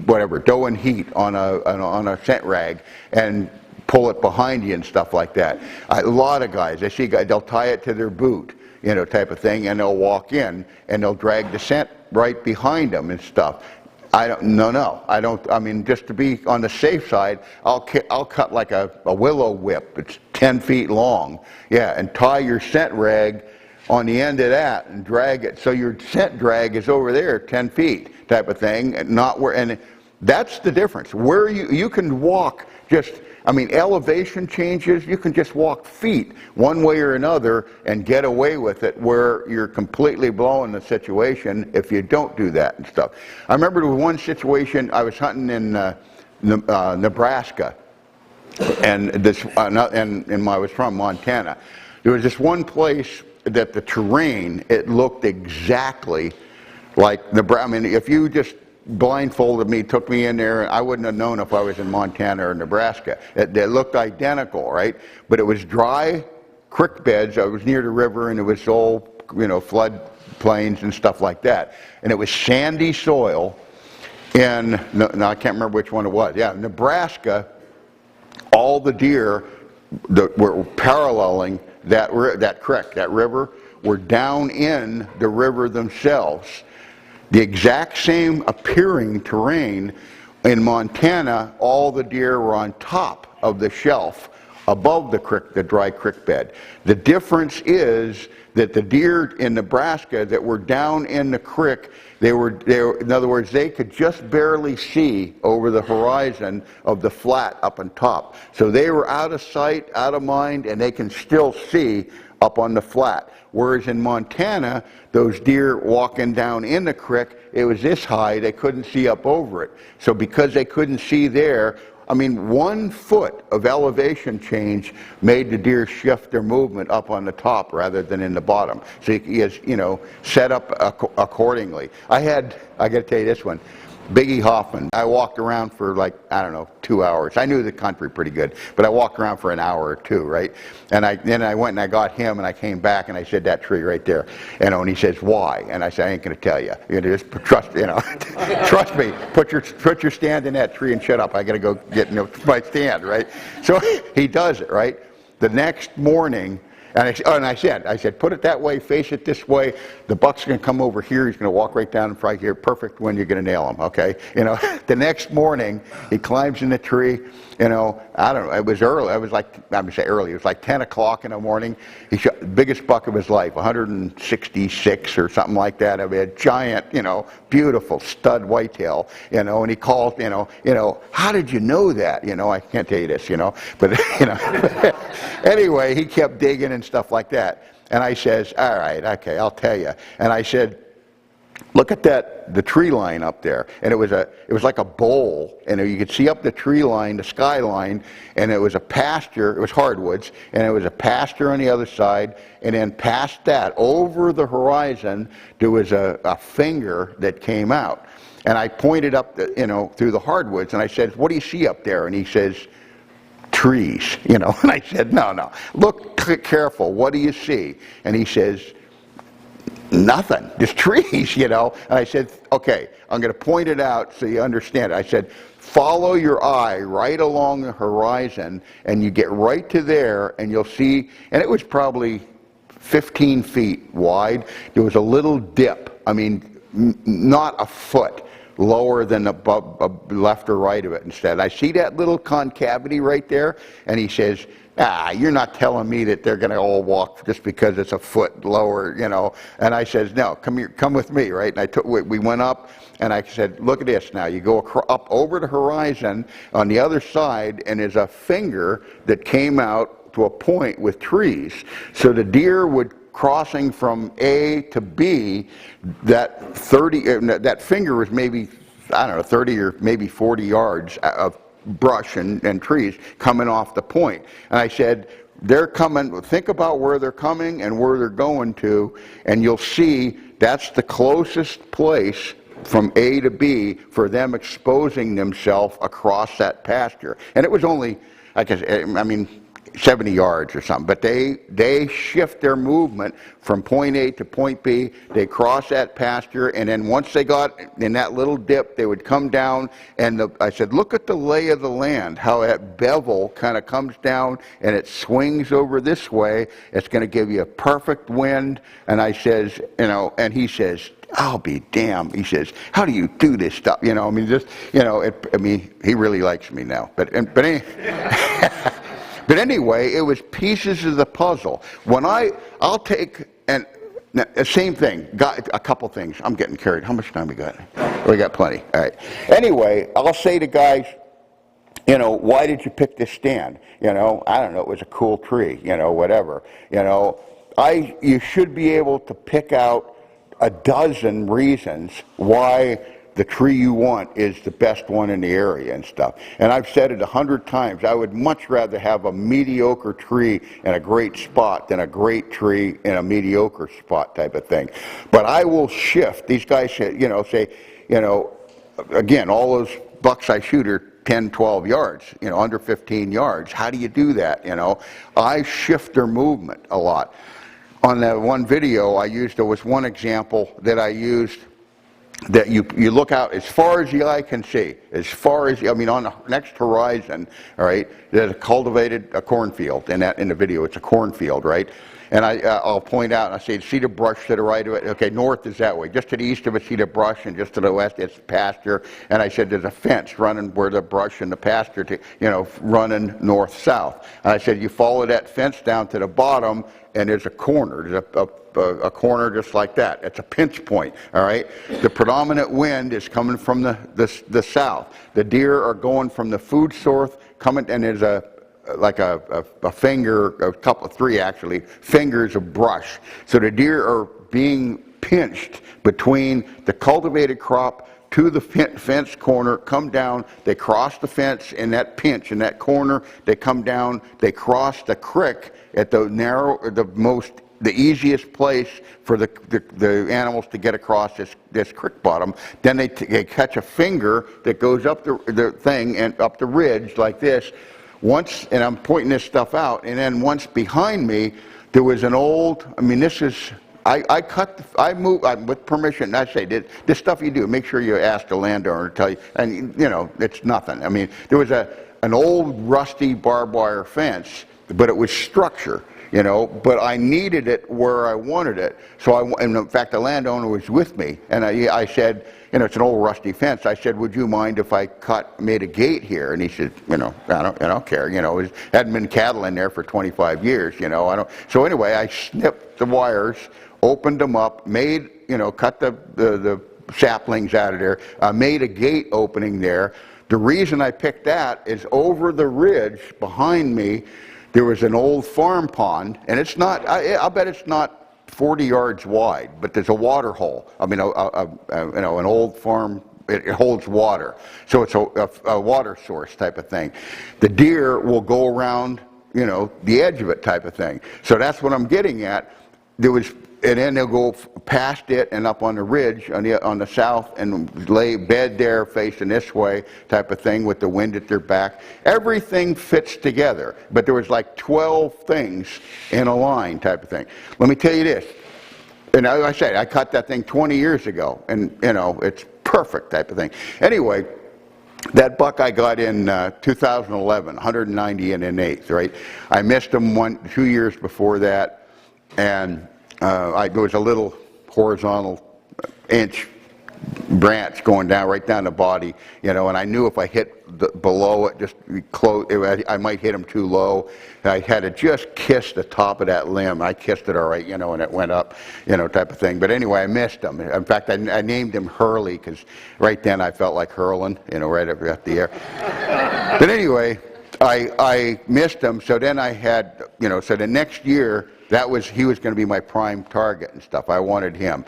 whatever, doe and heat on a scent rag and pull it behind you and stuff like that. A lot of guys, I see guys, they'll tie it to their boot, you know, type of thing, and they'll walk in and they'll drag the scent right behind them and stuff. I mean, just to be on the safe side, I'll cut like a willow whip. It's 10 feet long, yeah, and tie your scent rag on the end of that and drag it so your scent drag is over there 10 feet type of thing, and not where. And that's the difference. Where you can walk just. I mean, elevation changes, you can just walk feet one way or another and get away with it, where you're completely blowing the situation if you don't do that and stuff. I remember one situation, I was hunting in Nebraska, and I was from Montana. There was this one place that the terrain, it looked exactly like Nebraska. I mean, if you just blindfolded me, took me in there, I wouldn't have known if I was in Montana or Nebraska. It looked identical, right? But it was dry creek beds. I was near the river, and it was all, you know, flood plains and stuff like that. And it was sandy soil. And no, I can't remember which one it was. Yeah, Nebraska. All the deer that were paralleling that creek, that river, were down in the river themselves. The exact same appearing terrain in Montana, all the deer were on top of the shelf above the creek, the dry creek bed. The difference is that the deer in Nebraska that were down in the creek, they were, in other words, they could just barely see over the horizon of the flat up on top. So they were out of sight, out of mind, and they can still see up on the flat. Whereas in Montana, those deer walking down in the creek, it was this high, they couldn't see up over it. So because they couldn't see there, I mean, 1 foot of elevation change made the deer shift their movement up on the top rather than in the bottom. So he is, you know, set up accordingly. I got to tell you this one. Biggie Hoffman. I walked around for like, I don't know, 2 hours. I knew the country pretty good, but I walked around for an hour or two, right? And then I went and I got him, and I came back and I said, that tree right there. You know, and he says, why? And I said, I ain't going to tell you. You know, just trust, you know, trust me. Put your stand in that tree and shut up. I got to go get my stand, right? So he does it, right? The next morning, and I said, put it that way, face it this way. The buck's going to come over here. He's going to walk right down in front here. Perfect when you're going to nail him, okay? You know, the next morning, he climbs in the tree. You know, I don't know, it was early. It was like, I'm going to say early. It was like 10 o'clock in the morning. He shot the biggest buck of his life, 166 or something like that. I mean, a giant, you know, beautiful stud whitetail, you know, and he called, you know, how did you know that? You know, I can't tell you this, you know, but, you know. Anyway, he kept digging and stuff like that. And I says, all right, okay, I'll tell you. And I said, look at the tree line up there. And it was like a bowl, and you could see up the tree line, the sky line, and it was a pasture. It was hardwoods, and it was a pasture on the other side. And then past that, over the horizon, there was a finger that came out. And I pointed up, you know, through the hardwoods, and I said, what do you see up there? And he says, trees, you know. And I said, no, look careful. What do you see? And he says, nothing, just trees, you know. And I said, okay, I'm going to point it out so you understand it. I said, follow your eye right along the horizon, and you get right to there, and you'll see, and it was probably 15 feet wide. There was a little dip, I mean, not a foot lower than above, left or right of it. Instead, I see that little concavity right there, and he says, you're not telling me that they're going to all walk just because it's a foot lower, you know. And I says, no, come here, come with me, right? And we went up, and I said, look at this now. You go up over the horizon on the other side, and there's a finger that came out to a point with trees. So the deer would crossing from A to B, that finger was maybe, I don't know, 30 or maybe 40 yards of brush and trees coming off the point. And I said, they're coming, think about where they're coming and where they're going to, and you'll see that's the closest place from A to B for them exposing themselves across that pasture. And it was only, I guess, I mean, 70 yards or something, but they shift their movement from point A to point B. They cross that pasture, and then once they got in that little dip, they would come down, and I said, look at the lay of the land, how that bevel kind of comes down and it swings over this way. It's going to give you a perfect wind. And I says, you know, and he says, I'll be damned. He says, how do you do this stuff? You know, I mean, just, you know, I mean, he really likes me now. But But anyway, it was pieces of the puzzle. When I'll take, and same thing, got a couple things. I'm getting carried. How much time we got? We got plenty. All right. Anyway, I'll say to guys, you know, why did you pick this stand? You know, I don't know, it was a cool tree, you know, whatever. You know, you should be able to pick out a dozen reasons why the tree you want is the best one in the area and stuff. And I've said it 100 times, I would much rather have a mediocre tree in a great spot than a great tree in a mediocre spot type of thing. But I will shift. These guys say, you know, again, all those bucks I shoot are 10, 12 yards, you know, under 15 yards. How do you do that, you know? I shift their movement a lot. On that one video there was one example that I used that you look out as far as the eye can see, as far as, I mean, on the next horizon, all right, there's a cornfield in the video. It's a cornfield, right? And I'll point out, and I say, see the brush to the right of it? Okay, north is that way. Just to the east of it, see the brush, and just to the west, it's pasture. And I said, there's a fence running where the brush and the pasture, running north-south. And I said, you follow that fence down to the bottom, and there's a corner. There's a corner just like that. It's a pinch point, all right? The predominant wind is coming from the south. The deer are going from the food source, and there's a finger, a couple, three actually, fingers of brush. So the deer are being pinched between the cultivated crop to the fence corner, come down, they cross the fence in that pinch, in that corner, they come down, they cross the creek at the easiest place for the animals to get across this creek bottom. Then they catch a finger that goes up the thing and up the ridge like this. Once, and I'm pointing this stuff out, and then once behind me, there was an old, I mean, this is, I moved, with permission, I say, this stuff you do, make sure you ask the landowner to tell you, and you know, it's nothing. I mean, there was an old rusty barbed wire fence, but it was structure, you know, but I needed it where I wanted it. So and in fact, the landowner was with me, and I said, you know, it's an old rusty fence. I said, would you mind if I made a gate here? And he said, you know, I don't care. You know, it hadn't been cattle in there for 25 years, you know, I don't. So anyway, I snipped the wires, opened them up, made, you know, cut the saplings out of there, made a gate opening there. The reason I picked that is over the ridge behind me, there was an old farm pond, and it's not, I'll bet it's not 40 yards wide, but there's a water hole. I mean, you know, an old farm, it holds water. So it's a water source type of thing. The deer will go around, you know, the edge of it type of thing. So that's what I'm getting at. And then they'll go past it and up on the ridge on the south and lay bed there facing this way type of thing with the wind at their back. Everything fits together, but there was like 12 things in a line type of thing. Let me tell you this, and as I said, I cut that thing 20 years ago, and you know, it's perfect type of thing. Anyway, that buck I got in 2011, 190 and an eighth, right? I missed him 2 years before that. and there was a little horizontal inch branch going down right down the body, and I knew if I hit below it, just close, I might hit him too low. I had to just kiss the top of that limb. I kissed it all right, and it went up, type of thing. But anyway, I missed him. In fact, I named him Hurley because right then I felt like hurling, right up at the air. But anyway, I missed him. So then I had, so the next year he was going to be my prime target and stuff. I wanted him.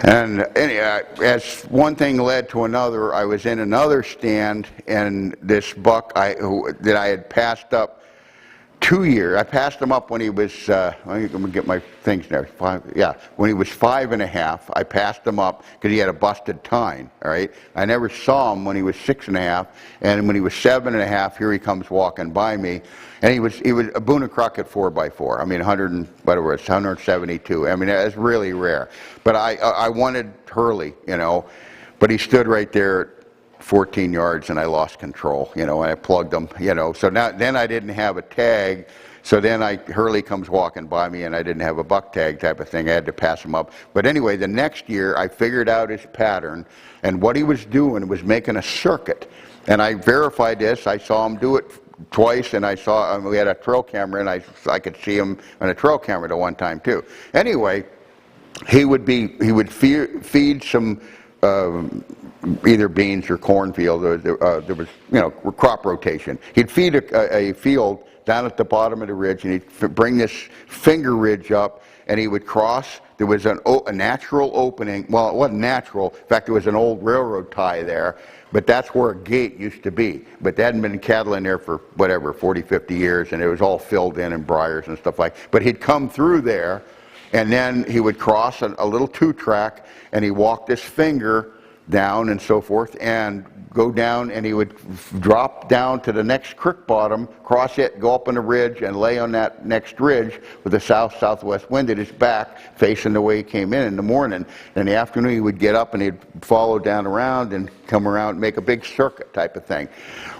And as one thing led to another, I was in another stand, and this buck that I had passed up 2 years. I passed him up when he was, I'm going to get my things there. When he was 5.5, I passed him up because he had a busted tine, all right? I never saw him when he was 6.5, and when he was 7.5, here he comes walking by me. And he was a Boone and Crockett 4x4. I mean, 172. I mean, that's really rare. But I wanted Hurley, but he stood right there at 14 yards, and I lost control, and I plugged him, So then I didn't have a tag. So then Hurley comes walking by me, and I didn't have a buck tag type of thing. I had to pass him up. But anyway, the next year I figured out his pattern, and what he was doing was making a circuit. And I verified this. I saw him do it twice, and we had a trail camera, and I could see him on a trail camera the one time too. Anyway, he would feed some either beans or cornfield. There was crop rotation. He'd feed a field down at the bottom of the ridge, and he'd bring this finger ridge up, and he would cross. There was a natural opening. Well, it wasn't natural. In fact, there was an old railroad tie there, but that's where a gate used to be. But there hadn't been cattle in there for, 40, 50 years, and it was all filled in and briars and stuff like that. But he'd come through there, and then he would cross a little two-track, and he walked this finger down and so forth, and go down, and he would drop down to the next creek bottom, cross it, go up on the ridge, and lay on that next ridge with the south-southwest wind at his back, facing the way he came in the morning. In the afternoon, he would get up, and he'd follow down around and come around and make a big circuit type of thing.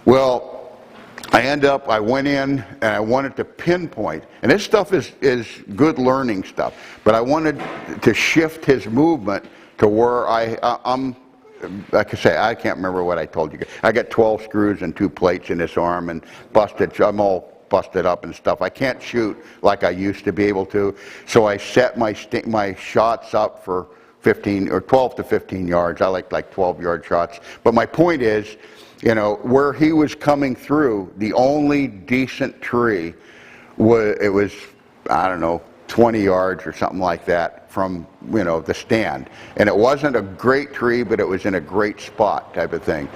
Well, I went in, and I wanted to pinpoint, and this stuff is good learning stuff, but I wanted to shift his movement to where I'm, like I say, I can't remember what I told you. I got 12 screws and 2 plates in this arm, and I'm all busted up and stuff. I can't shoot like I used to be able to, so I set my shots up for 15 or 12 to 15 yards. I like 12-yard shots. But my point is, where he was coming through, the only decent tree was, I don't know, 20 yards or something like that from, the stand. And it wasn't a great tree, but it was in a great spot type of thing.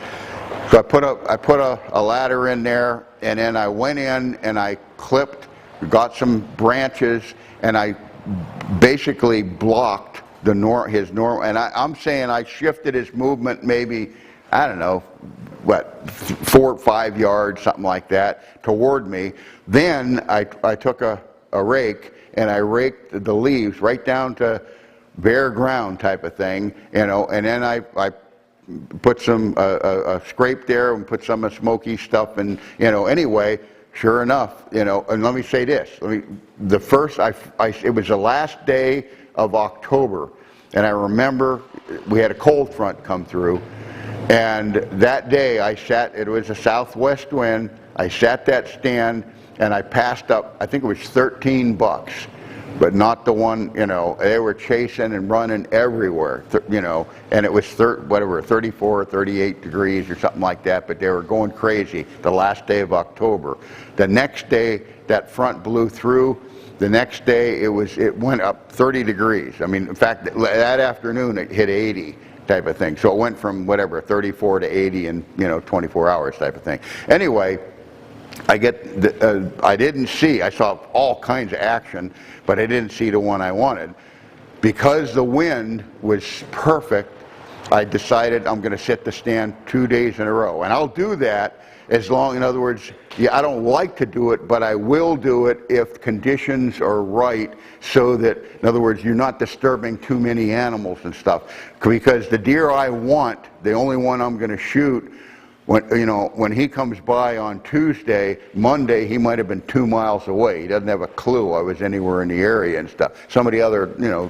So I put a ladder in there, and then I went in and I clipped, got some branches, and I basically blocked his normal, and I'm saying I shifted his movement maybe, I don't know, 4 or 5 yards, something like that, toward me. Then I took a rake, and I raked the leaves right down to bare ground type of thing, and then I put some scrape there and put some smoky stuff, and anyway, sure enough, and let me say this, it was the last day of October, and I remember we had a cold front come through, and that day it was a southwest wind, I sat that stand, and I passed up, I think it was 13 bucks, but not the one, they were chasing and running everywhere, and it was 34 or 38 degrees or something like that, but they were going crazy the last day of October. The next day, that front blew through. The next day, it went up 30 degrees. I mean, in fact, that afternoon, it hit 80 type of thing. So it went from 34 to 80 in, 24 hours type of thing. Anyway, I saw all kinds of action, but I didn't see the one I wanted. Because the wind was perfect, I decided I'm going to sit the stand 2 days in a row. And I'll do that in other words, I don't like to do it, but I will do it if conditions are right, so that, in other words, you're not disturbing too many animals and stuff. Because the deer I want, the only one I'm going to shoot, when he comes by on Tuesday, Monday he might have been 2 miles away. He doesn't have a clue I was anywhere in the area and stuff. Some of the other,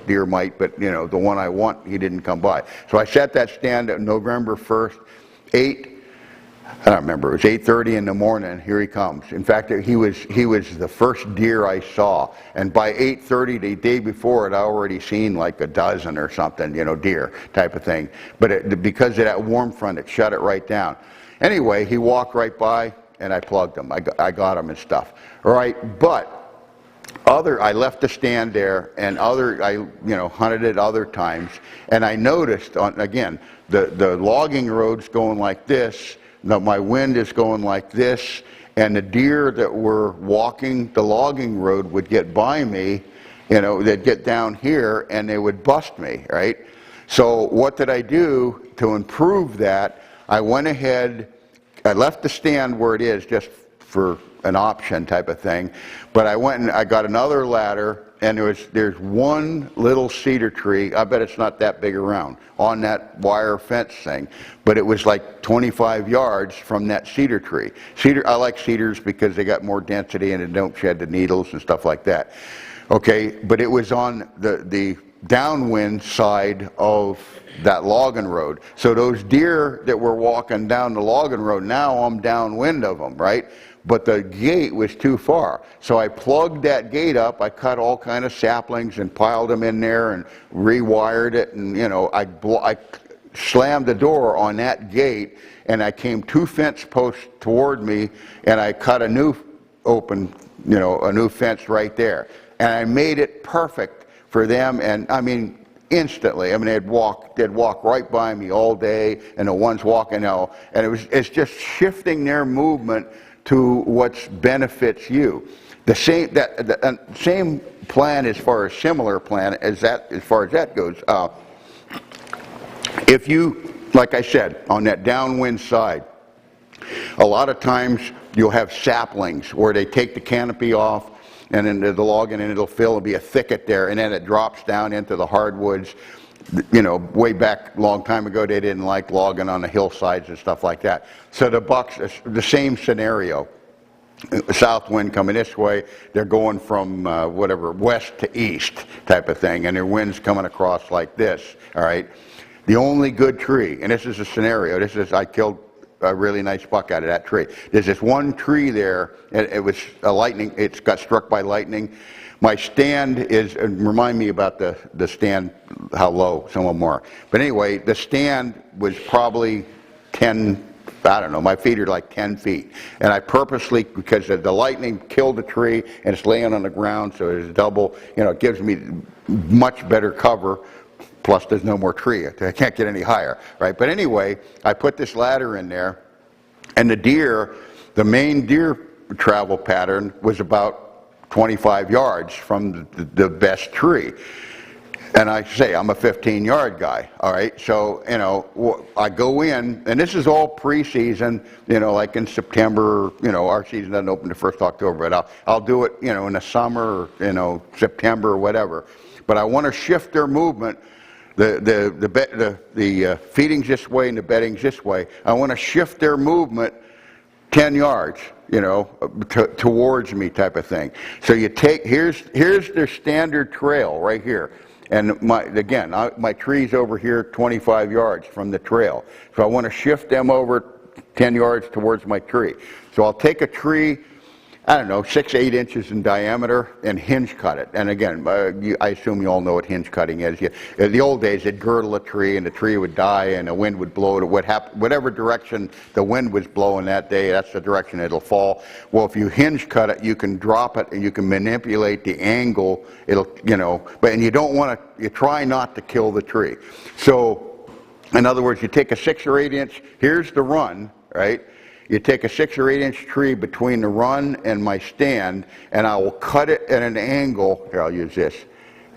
deer might, but the one I want, he didn't come by. So I set that stand at November 1st, I don't remember, it was 8:30 in the morning, here he comes. In fact, he was the first deer I saw. And by 8:30 the day before, I'd already seen like a dozen or something, deer type of thing. But because of that warm front, it shut it right down. Anyway, he walked right by, and I plugged him. I got him and stuff. All right, but I left the stand there, and I hunted it other times, and I noticed, again, the logging road's going like this, my wind is going like this, and the deer that were walking the logging road would get by me, they'd get down here, and they would bust me, right? So what did I do to improve that? I went ahead, I left the stand where it is just for an option type of thing, but I went and I got another ladder, and there's one little cedar tree, I bet it's not that big around, on that wire fence thing, but it was like 25 yards from that cedar tree. I like cedars because they got more density and they don't shed the needles and stuff like that. Okay, but it was on the downwind side of that logging road. So those deer that were walking down the logging road, now I'm downwind of them, right? But the gate was too far. So I plugged that gate up, I cut all kind of saplings and piled them in there and rewired it, and I slammed the door on that gate, and I came 2 fence posts toward me, and I cut a new a new fence right there. And I made it perfect for them, and I mean, instantly. I mean, they'd walk right by me all day, and the ones walking out, and it's just shifting their movement to what benefits you. The same plan as far as similar plan as far as that goes. If you, like I said, on that downwind side, a lot of times you'll have saplings where they take the canopy off, and then the logging, and it'll fill, and be a thicket there, and then it drops down into the hardwoods. Way back a long time ago, they didn't like logging on the hillsides and stuff like that. So the bucks, the same scenario. South wind coming this way, they're going from west to east type of thing, and their wind's coming across like this, all right? The only good tree, and this is a scenario, I killed a really nice buck out of that tree. There's this one tree there, it was it's got struck by lightning. My stand remind me about the stand, how low some of them are. But anyway, the stand was probably 10, I don't know, my feet are like 10 feet. And I purposely, because the lightning killed the tree, and it's laying on the ground, so it's double, it gives me much better cover. Plus, there's no more tree. I can't get any higher, right? But anyway, I put this ladder in there, and the main deer travel pattern was about 25 yards from the best tree. And I say, I'm a 15-yard guy, all right? So, I go in, and this is all pre-season, like in September, our season doesn't open the 1st of October, but I'll do it, in the summer, September or whatever. But I want to shift their movement. The feeding's this way and the bedding's this way. I want to shift their movement 10 yards, towards me type of thing. So here's their standard trail right here. And my tree's over here 25 yards from the trail. So I want to shift them over 10 yards towards my tree. So I'll take a tree, I don't know, 6-8 inches in diameter, and hinge cut it. And again, I assume you all know what hinge cutting is. In the old days, they'd girdle a tree, and the tree would die, and the wind would blow it. Whatever direction the wind was blowing that day, that's the direction it'll fall. Well, if you hinge cut it, you can drop it, and you can manipulate the angle. And you don't want to. You try not to kill the tree. So, in other words, you take a 6 or 8 inch. Here's the run, right? You take a 6 or 8 inch tree between the run and my stand, and I will cut it at an angle. Here, I'll use this.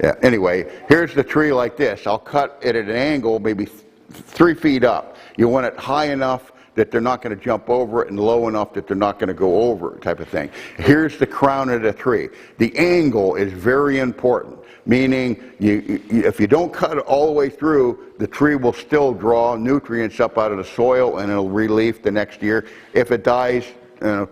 Yeah. Anyway, here's the tree like this. I'll cut it at an angle, maybe 3 feet up. You want it high enough that they're not going to jump over it and low enough that they're not going to go over it, type of thing. Here's the crown of the tree. The angle is very important, meaning if you don't cut it all the way through, the tree will still draw nutrients up out of the soil and it'll releaf the next year. If it dies,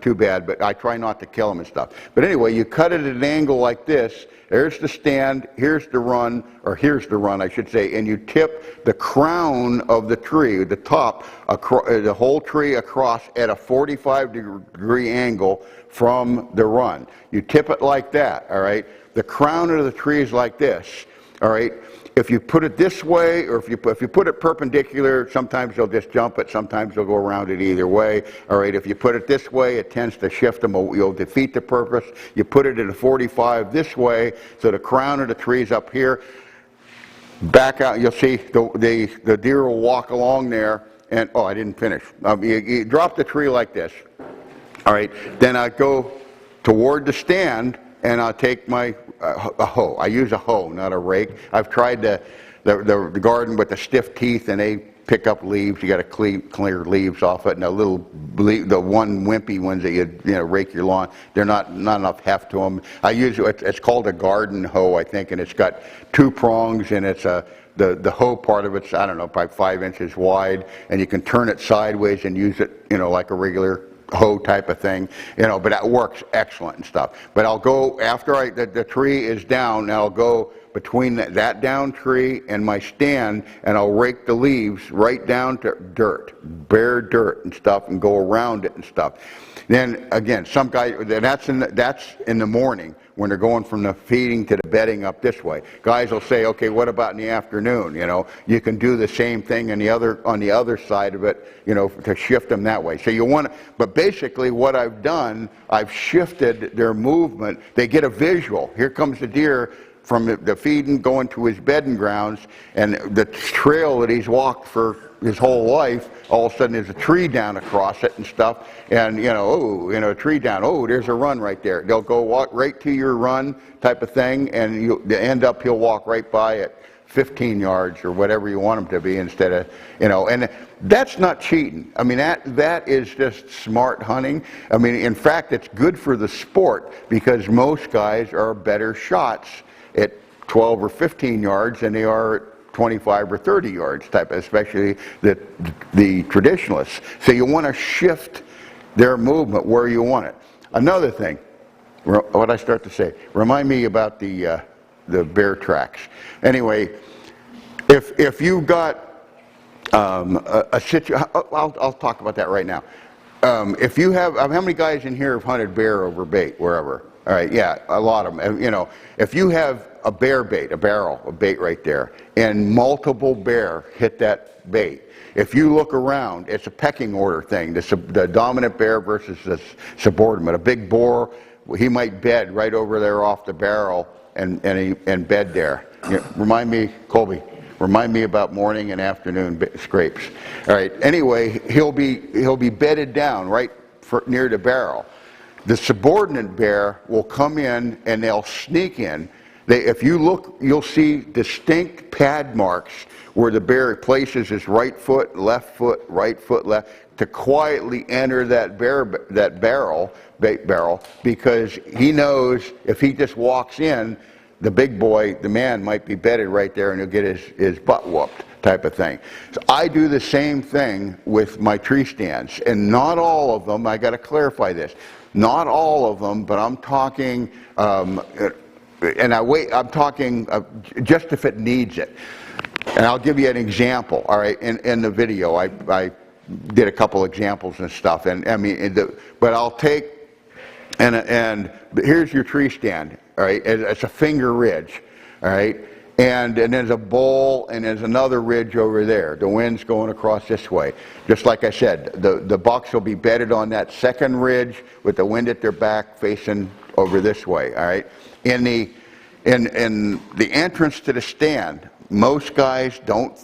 too bad, but I try not to kill them and stuff. But anyway, you cut it at an angle like this. There's the stand, here's the run, I should say, and you tip the crown of the tree, the top, the whole tree across at a 45-degree angle from the run. You tip it like that, all right? The crown of the tree is like this, all right? If you put it this way, or if you put it perpendicular, sometimes they'll just jump it, sometimes they'll go around it either way. All right, if you put it this way, it tends to shift them, you'll defeat the purpose. You put it at a 45 this way, so the crown of the tree is up here. Back out, you'll see the deer will walk along there, and, oh, I didn't finish. You drop the tree like this. All right, then I go toward the stand, and I'll take my a hoe. I use a hoe, not a rake. I've tried the garden with the stiff teeth, and they pick up leaves. You got to clear leaves off it, and the one wimpy ones that you rake your lawn, they're not enough heft to them. I use it's called a garden hoe, I think, and it's got 2 prongs, and it's the hoe part of it's, I don't know, probably 5 inches wide, and you can turn it sideways and use it, like a regular hoe type of thing, but that works excellent and stuff. But I'll go after the tree is down, and I'll go between that down tree and my stand, and I'll rake the leaves right down to dirt, bare dirt and stuff, and go around it and stuff. Then again, some guys, that's in the morning when they're going from the feeding to the bedding up this way. Guys will say, okay, what about in the afternoon? You can do the same thing on the other side of it, to shift them that way. So you want to, but basically what I've done, I've shifted their movement. They get a visual. Here comes the deer from the feeding going to his bedding grounds, and the trail that he's walked for his whole life, all of a sudden there's a tree down across it and stuff, and a tree down, there's a run right there. They'll go walk right to your run type of thing, and he'll walk right by it 15 yards or whatever you want him to be, instead of, and that's not cheating. I mean, that is just smart hunting. I mean, in fact, it's good for the sport, because most guys are better shots at 12 or 15 yards than they are at 25 or 30 yards type, especially the traditionalists. So you want to shift their movement where you want it. Another thing, what I start to say, remind me about the bear tracks. Anyway, if you've got a situation, I'll talk about that right now. If you have, how many guys in here have hunted bear over bait wherever? All right, yeah, a lot of them. If you have a bear bait, a barrel of bait right there, and multiple bear hit that bait, if you look around, it's a pecking order thing. The dominant bear versus the subordinate. A big boar, he might bed right over there off the barrel and bed there. Colby, remind me about morning and afternoon scrapes. All right. Anyway, he'll be bedded down right near the barrel. The subordinate bear will come in and they'll sneak in. If you look, you'll see distinct pad marks where the bear places his right foot, left, to quietly enter that bait barrel, because he knows if he just walks in, the big boy, the man, might be bedded right there, and he'll get his butt whooped type of thing. So I do the same thing with my tree stands, and not all of them, I got to clarify this, not all of them, but I'm talking, I'm talking just if it needs it. And I'll give you an example, all right, in the video. I did a couple examples and stuff, and I mean, but I'll take, and here's your tree stand, all right, it's a finger ridge, all right, and there's a bowl, and there's another ridge over there. The wind's going across this way. Just like I said, the bucks will be bedded on that second ridge with the wind at their back facing over this way, all right. In the entrance to the stand, most guys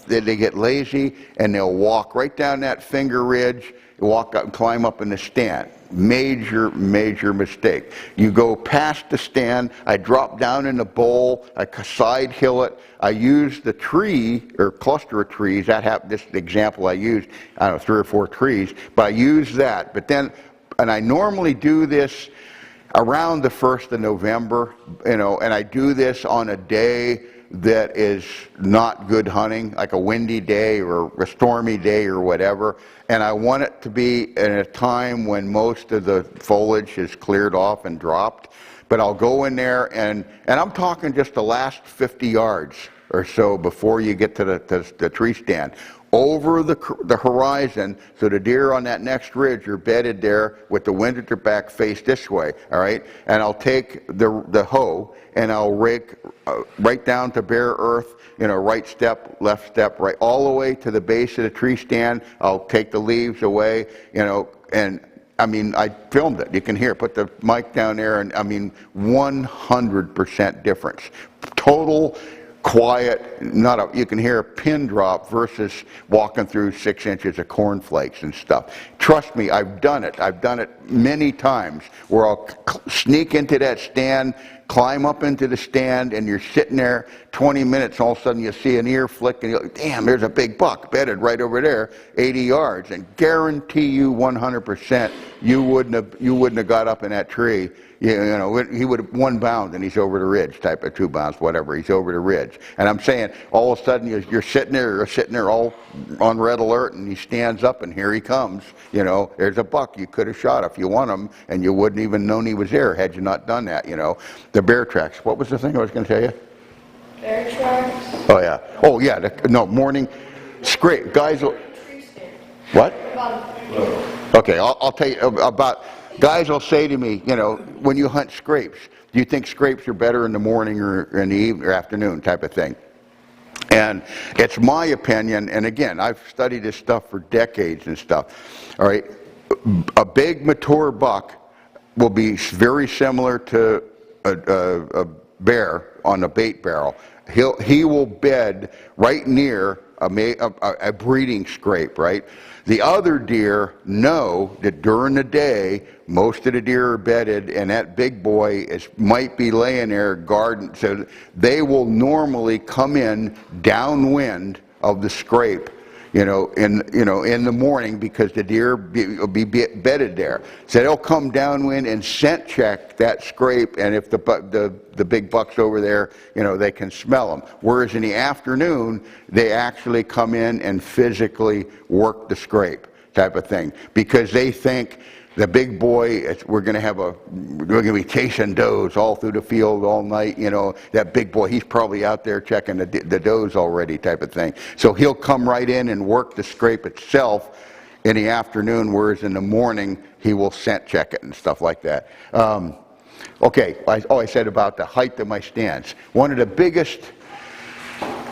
they get lazy, and they'll walk right down that finger ridge, walk up and climb up in the stand. major, major mistake. You go past the stand, I drop down in the bowl, I side hill it, I use the tree or cluster of trees, this example I used, I don't know, 3 or 4 trees, but I use that. But then, and I normally do this around the 1st of November, and I do this on a day that is not good hunting, like a windy day or a stormy day or whatever, and I want it to be in a time when most of the foliage is cleared off and dropped. But I'll go in there, and I'm talking just the last 50 yards or so before you get to the tree stand. Over the horizon, so the deer on that next ridge are bedded there with the wind at their back face this way, all right? And I'll take the hoe and I'll rake right down to bare earth, right step, left step, right, all the way to the base of the tree stand. I'll take the leaves away, and I mean, I filmed it. You can hear, put the mic down there, and I mean, 100% difference. Total quiet, you can hear a pin drop versus walking through 6 inches of cornflakes and stuff. Trust me, I've done it. I've done it many times where I'll sneak into that stand, climb up into the stand, and you're sitting there 20 minutes, all of a sudden you see an ear flick, and you're like, damn, there's a big buck bedded right over there, 80 yards. And guarantee you 100% you wouldn't have got up in that tree. He would have 1 bound and he's over the ridge, type of 2 bounds, whatever, he's over the ridge. And I'm saying, all of a sudden you're sitting there all on red alert, and he stands up and here he comes. There's a buck you could have shot if you want him, and you wouldn't even known he was there had you not done that, The bear tracks. What was the thing I was going to tell you? Bear tracks. Oh yeah, morning scrape. Guys will... What? Okay, I'll tell you about... Guys will say to me, when you hunt scrapes, do you think scrapes are better in the morning or in the evening or afternoon type of thing? And it's my opinion, and again, I've studied this stuff for decades and stuff, all right? A big mature buck will be very similar to a bear on a bait barrel. He will bed right near a breeding scrape, right? The other deer know that during the day, most of the deer are bedded, and that big boy might be laying there guarding. So they will normally come in downwind of the scrape, in the morning, because the deer will be bedded there. So they'll come downwind and scent check that scrape, and if the big buck's over there, they can smell them. Whereas in the afternoon, they actually come in and physically work the scrape, type of thing, because they think the big boy, we're going to be chasing does all through the field all night. That big boy, he's probably out there checking the does already, type of thing. So he'll come right in and work the scrape itself in the afternoon, whereas in the morning he will scent check it and stuff like that. Okay, I said about the height of my stands. One of the biggest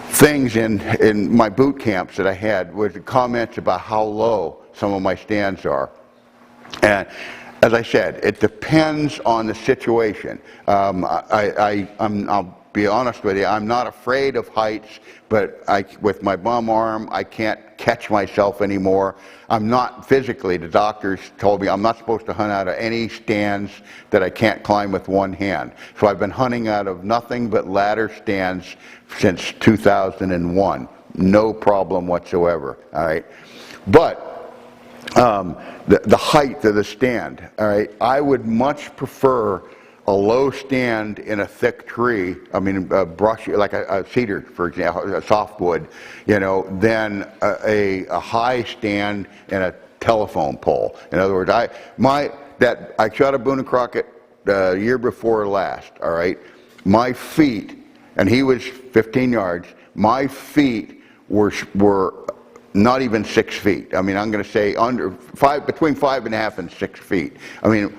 things in my boot camps that I had was the comments about how low some of my stands are. And as I said, it depends on the situation. I'll be honest with you, I'm not afraid of heights, but with my bum arm, I can't catch myself anymore. I'm not physically, the doctors told me I'm not supposed to hunt out of any stands that I can't climb with one hand. So I've been hunting out of nothing but ladder stands since 2001. No problem whatsoever, all right? But the height of the stand, all right, I would much prefer a low stand in a thick tree, a brush, like a cedar, for example, a softwood, than a high stand in a telephone pole. In other words, I shot a Boone and Crockett the year before last, all right, my feet, and he was 15 yards, my feet were not even 6 feet. I'm going to say between 5.5 and 6 feet.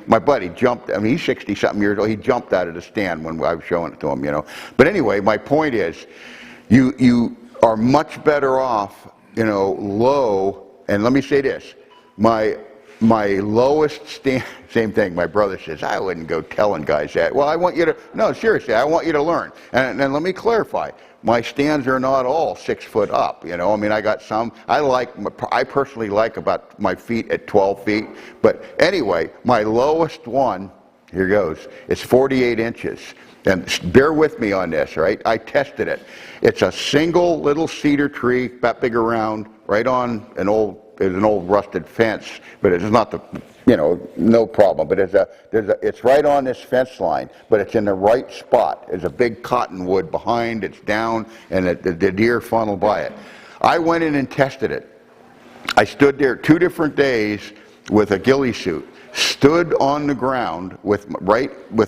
My buddy jumped. He's 60-something years old. He jumped out of the stand when I was showing it to him. But anyway, my point is, you are much better off, low. And let me say this: my lowest stand, same thing, my brother says, I wouldn't go telling guys that. Well, I want you to, no, seriously, I want you to learn. And let me clarify, my stands are not all 6 foot up, you know. I mean, I got some, I personally like about my feet at 12 feet. But anyway, my lowest one, here goes, it's 48 inches. And bear with me on this, right? I tested it. It's a single little cedar tree, that big around, right on an old rusted fence, but it's not the, you know, no problem. But it's right on this fence line, but it's in the right spot. There's a big cottonwood behind, it's down, and the deer funnel by it. I went in and tested it. I stood there 2 different days with a ghillie suit, stood on the ground with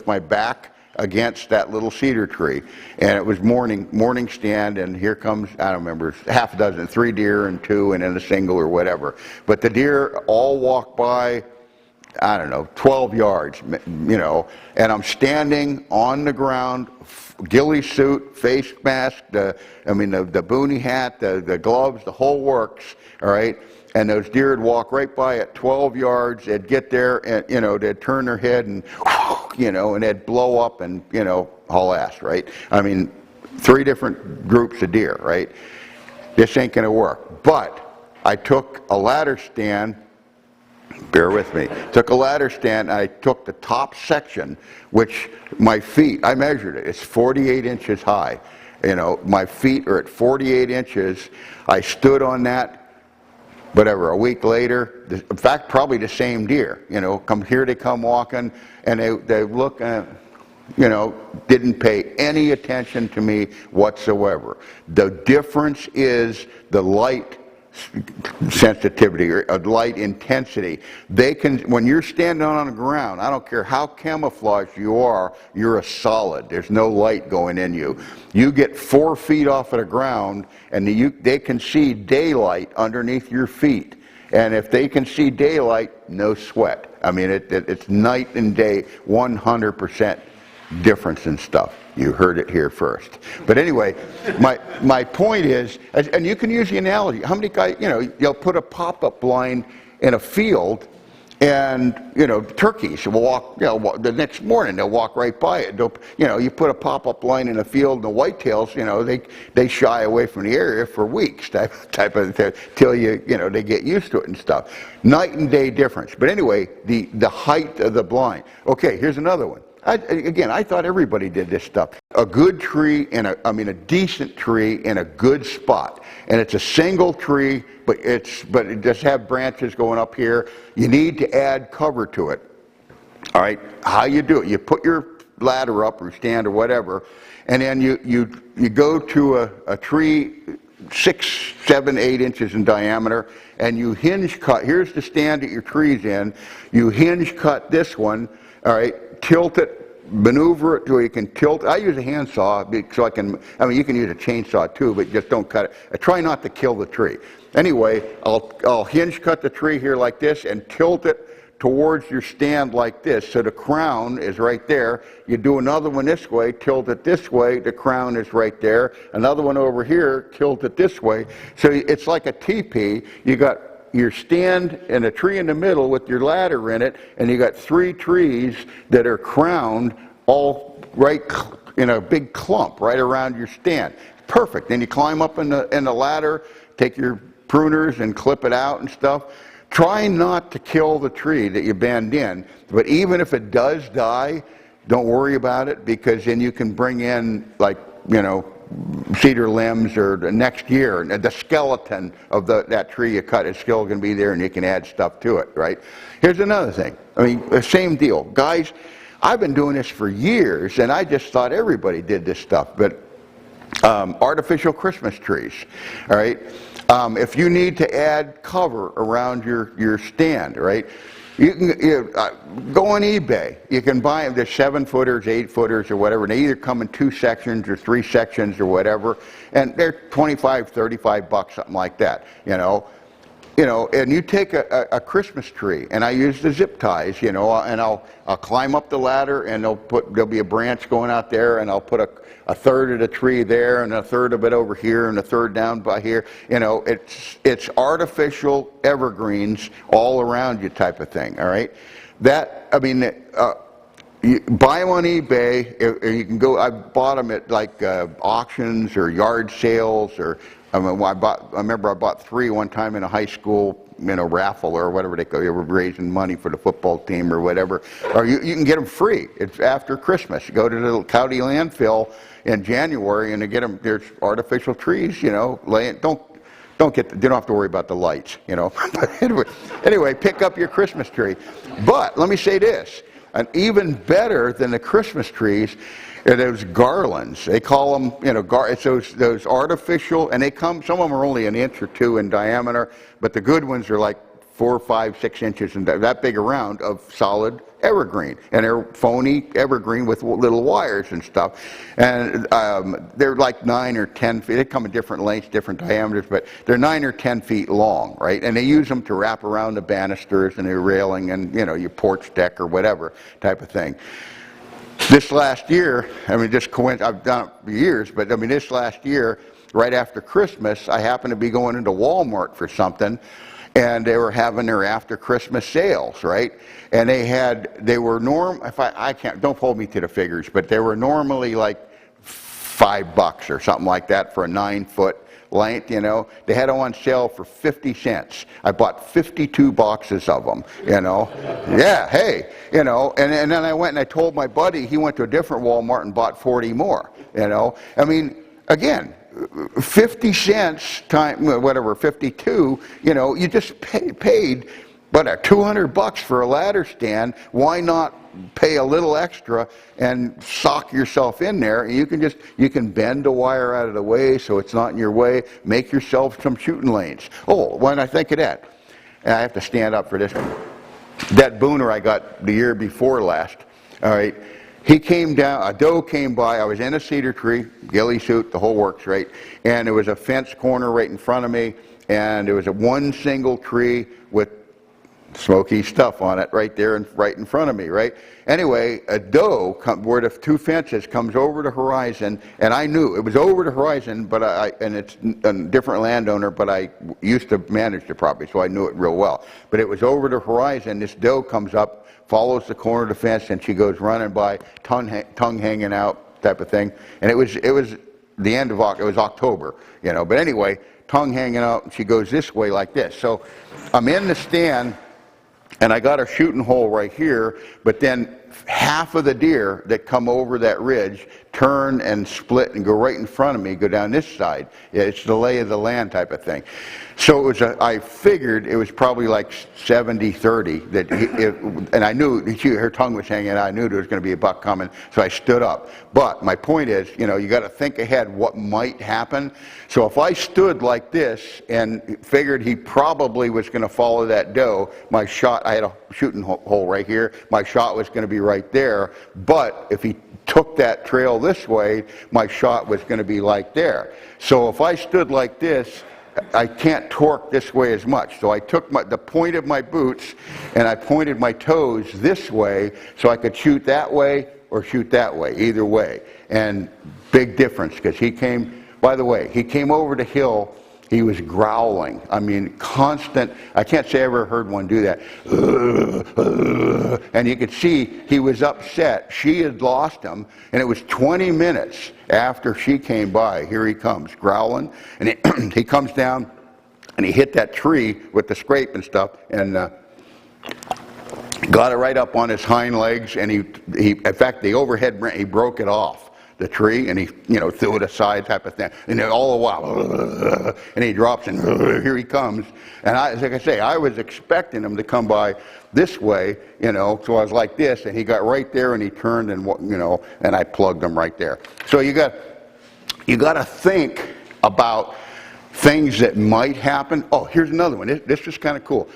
my back against that little cedar tree, and it was morning stand, and here comes, I don't remember, half a dozen, 3 deer and 2 and then a single or whatever. But the deer all walk by, I don't know, 12 yards, you know, and I'm standing on the ground, ghillie suit, face mask, the boonie hat, the gloves, the whole works, all right? And those deer would walk right by at 12 yards, they'd get there, and, you know, they'd turn their head and, you know, and they'd blow up and, you know, haul ass, right? I mean, 3 different groups of deer, right? This ain't gonna work. But I took a ladder stand, bear with me, took a ladder stand, and I took the top section, which my feet, I measured it, it's 48 inches high. You know, my feet are at 48 inches. I stood on that, whatever, a week later, in fact, probably the same deer, you know, they come walking, and they look at, you know, didn't pay any attention to me whatsoever. The difference is the light sensitivity or light intensity. They can, when you're standing on the ground, I don't care how camouflaged you are, you're a solid. There's no light going in you. You get 4 feet off of the ground, and they can see daylight underneath your feet. And if they can see daylight, no sweat. I mean, it's night and day, 100% difference in stuff. You heard it here first. But anyway, my point is, and you can use the analogy, how many guys, you know, you'll put a pop-up blind in a field, and, you know, turkeys will walk, you know, the next morning they'll walk right by it. You know, you put a pop-up blind in a field, and the whitetails, you know, they shy away from the area for weeks, type of thing, till you know, they get used to it and stuff. Night and day difference. But anyway, the height of the blind. Okay, here's another one. I thought everybody did this stuff. A good tree, a decent tree in a good spot. And it's a single tree, but it does have branches going up here. You need to add cover to it. All right, how you do it? You put your ladder up or stand or whatever, and then you go to a tree 6, 7, 8 inches in diameter, and you hinge cut. Here's the stand that your tree's in. You hinge cut this one, all right, tilt it, maneuver it to where you can tilt. I use a handsaw so you can use a chainsaw too, but just don't cut it. I try not to kill the tree. Anyway, I'll hinge cut the tree here like this and tilt it towards your stand like this, so the crown is right there. You do another one this way, tilt it this way, the crown is right there. Another one over here, tilt it this way. So it's like a teepee. You got your stand and a tree in the middle with your ladder in it, and you got 3 trees that are crowned all right in a big clump right around your stand. Perfect. Then you climb up in the ladder, take your pruners and clip it out and stuff. Try not to kill the tree that you bend in, but even if it does die, don't worry about it, because then you can bring in, like, you know, cedar limbs, or the next year, the skeleton of that tree you cut is still going to be there, and you can add stuff to it, right? Here's another thing. I mean, the same deal. Guys, I've been doing this for years, and I just thought everybody did this stuff, but artificial Christmas trees, all right? If you need to add cover around your stand, right? You can go on eBay. You can buy them. They're 7-footers, 8-footers, or whatever. They either come in 2 sections or 3 sections or whatever, and they're $25, $35, something like that. You know, you know, and you take a Christmas tree, and I use the zip ties, you know, and I'll climb up the ladder, and there'll be a branch going out there, and I'll put a third of the tree there, and a third of it over here, and a third down by here. You know, it's artificial evergreens all around you type of thing. All right, that I mean. You buy them on eBay. You can go. I bought them at like auctions or yard sales, or I remember I bought 3 one time in a high school, you know, raffle or whatever they were raising money for the football team or whatever. Or you can get them free. It's after Christmas. You go to the county landfill in January and they get them. There's artificial trees, you know. You don't have to worry about the lights, you know. Anyway, pick up your Christmas tree. But let me say this. And even better than the Christmas trees are those garlands. They call them, you know, it's those artificial, and some of them are only 1 inch or 2 in diameter, but the good ones are like 4, 5, 6 inches and that big around of solid evergreen, and they're phony evergreen with little wires and stuff, and they're like 9 or 10 feet. They come in different lengths, different diameters, but they're 9 or 10 feet long, right? And they use them to wrap around the banisters and the railing and, you know, your porch deck or whatever type of thing. This last year, I mean, I've done it for years, but I mean, this last year, right after Christmas, I happened to be going into Walmart for something, and they were having their after Christmas sales, right? And don't hold me to the figures, but they were normally like $5 or something like that for a 9-foot length, you know. They had them on sale for 50 cents. I bought 52 boxes of them, you know. Yeah, hey, you know, and then I went and I told my buddy, he went to a different Walmart and bought 40 more, you know. I mean, again, 50 cents times whatever, 52, you know, you just paid but $200 for a ladder stand. Why not pay a little extra and sock yourself in there? And you can bend the wire out of the way so it's not in your way. Make yourself some shooting lanes. Oh, when I think of that, and I have to stand up for this one. That booner I got the year before last, all right, he came down, a doe came by, I was in a cedar tree, ghillie suit, the whole works, right? And there was a fence corner right in front of me, and there was one single tree with smoky stuff on it right there and right in front of me, right? Anyway, a doe, where the 2 fences, comes over the horizon, and I knew it was over the horizon, but and it's a different landowner, but I used to manage the property, so I knew it real well. But it was over the horizon. This doe comes up, follows the corner of the fence, and she goes running by, tongue hanging out, type of thing. And it was the end of it was October, you know. But anyway, tongue hanging out, and she goes this way like this. So I'm in the stand, and I got a shooting hole right here, but then half of the deer that come over that ridge turn and split and go right in front of me, go down this side. Yeah, it's the lay of the land type of thing. So I figured it was probably like 70-30, and I knew her tongue was hanging out. I knew there was going to be a buck coming, so I stood up. But my point is, you know, you got to think ahead what might happen. So if I stood like this and figured he probably was going to follow that doe, my shot, I had a shooting hole right here, my shot was going to be right there. But if he took that trail this way, my shot was going to be like there. So if I stood like this, I can't torque this way as much. So I took the point of my boots and I pointed my toes this way so I could shoot that way or shoot that way, either way. And big difference, because he came, by the way, he came over the hill. He was growling. I mean, constant. I can't say I ever heard one do that. And you could see he was upset. She had lost him, and it was 20 minutes after she came by. Here he comes, growling, and he comes down, and he hit that tree with the scrape and stuff, and got it right up on his hind legs, and he in fact, the overhead branch, he broke it off the tree, and he, you know, threw it aside type of thing. And all the while, and he drops, and here he comes. And like I say, I was expecting him to come by this way, you know, so I was like this, and he got right there, and he turned, and, you know, and I plugged him right there. So you got to think about things that might happen. Oh, here's another one. This is kind of cool.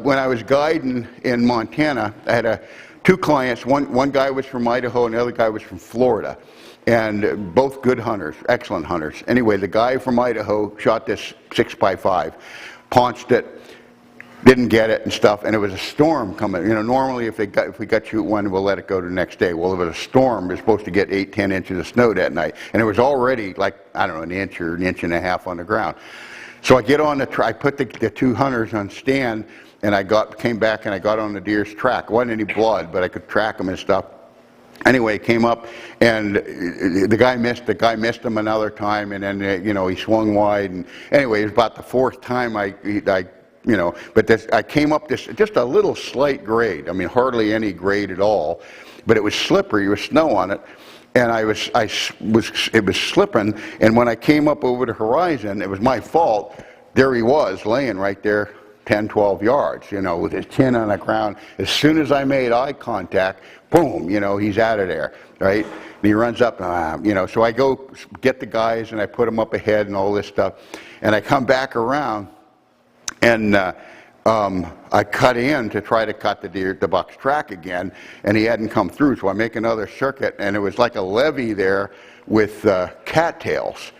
When I was guiding in Montana, I had 2 clients. One guy was from Idaho, and the other guy was from Florida. And both good hunters, excellent hunters. Anyway, the guy from Idaho shot this 6x5, paunched it, Didn't get it and stuff, and it was a storm coming. You know, normally if we got shoot one, we'll let it go to the next day. Well, it was a storm. We're supposed to get 8-10 inches of snow that night, and it was already like, I don't know, an inch or an inch and a half on the ground. So I get on I put the two hunters on stand, and came back and I got on the deer's track. It wasn't any blood, but I could track them and stuff. Anyway, came up, and the guy missed him another time, and then you know, he swung wide. And anyway, it was about the fourth time you know, but I came up just a little slight grade. I mean, hardly any grade at all, but it was slippery. There was snow on it, and it was slipping. And when I came up over the horizon, it was my fault. There he was, laying right there, 10, 12 yards, you know, with his chin on the ground. As soon as I made eye contact, boom, you know, he's out of there, right? And he runs up, you know, so I go get the guys and I put them up ahead and all this stuff, and I come back around. And I cut in to try to cut the buck's track again, and he hadn't come through. So I make another circuit, and it was like a levee there with cattails.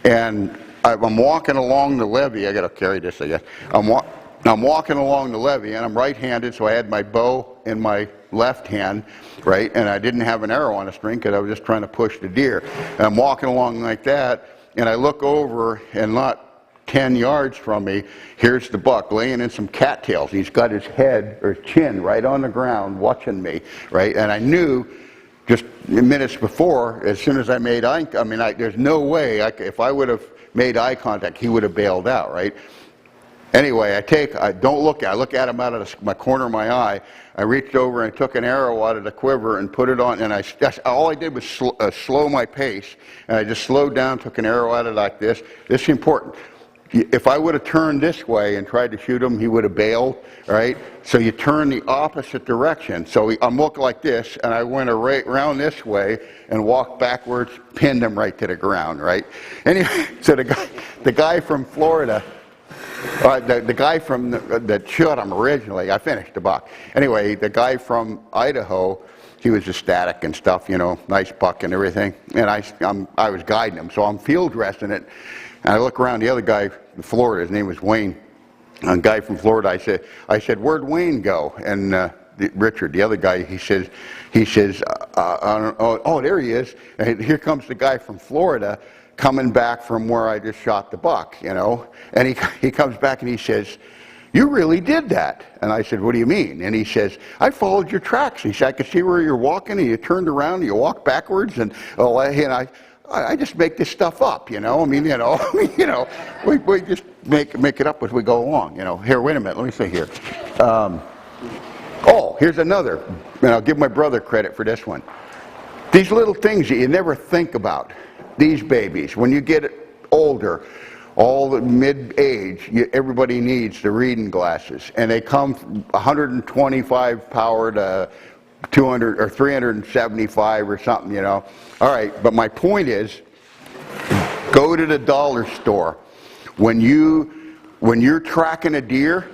And I'm walking along the levee. I got to carry this, I guess. I'm walking along the levee, and I'm right-handed, so I had my bow in my left hand, right? And I didn't have an arrow on a string because I was just trying to push the deer. And I'm walking along like that, and I look over, and not 10 yards from me, here's the buck laying in some cattails. He's got his head or his chin right on the ground watching me, right? And I knew just minutes before, as soon as I made there's no way, if I would have made eye contact, he would have bailed out, right? Anyway, I look at him out of my corner of my eye. I reached over and took an arrow out of the quiver and put it on, and all I did was slow my pace, and I just slowed down, took an arrow out of like this. This is important. If I would have turned this way and tried to shoot him, he would have bailed, right? So you turn the opposite direction. So I'm looking like this, and I went around this way and walked backwards, pinned him right to the ground, right? Anyway, so the guy from Florida, the guy from that shot him originally, I finished the buck. Anyway, the guy from Idaho, he was ecstatic and stuff, you know, nice buck and everything. And I was guiding him, so I'm field dressing it. And I look around, the other guy from Florida, his name was Wayne. A guy from Florida, I said, where'd Wayne go? And Richard, the other guy, he says, oh, there he is. And here comes the guy from Florida coming back from where I just shot the buck, you know. And he comes back and he says, you really did that. And I said, what do you mean? And he says, I followed your tracks. He said, I could see where you're walking, and you turned around, and you walked backwards, and I just make this stuff up, you know. I mean, you know, we just make it up as we go along, you know. Here, wait a minute. Let me see here. Here's another. And I'll give my brother credit for this one. These little things that you never think about. These babies, when you get older, all the mid-age, everybody needs the reading glasses, and they come from 125 power to 200 or 375 or something, you know. All right, but my point is, go to the dollar store. When you're tracking a deer,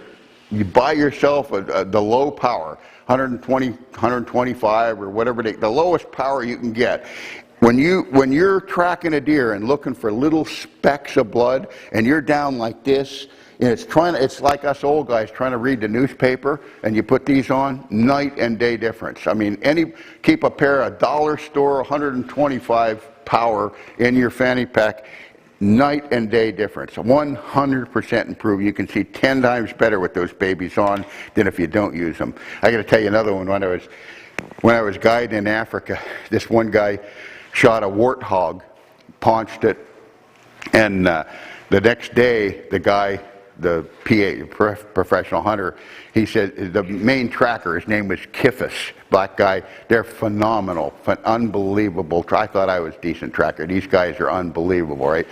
you buy yourself the low power, 120, 125 or whatever, the lowest power you can get. When you're tracking a deer and looking for little specks of blood, and you're down like this, and it's like us old guys trying to read the newspaper, and you put these on, night and day difference. I mean, keep a pair of dollar store 125 power in your fanny pack, night and day difference. 100% improved. You can see 10 times better with those babies on than if you don't use them. I got to tell you another one. When I was guiding in Africa, this one guy shot a warthog, paunched it, and the next day, the guy, the PA, professional hunter, he said, the main tracker, his name was Kiffis, black guy, they're phenomenal, unbelievable. I thought I was a decent tracker. These guys are unbelievable, right?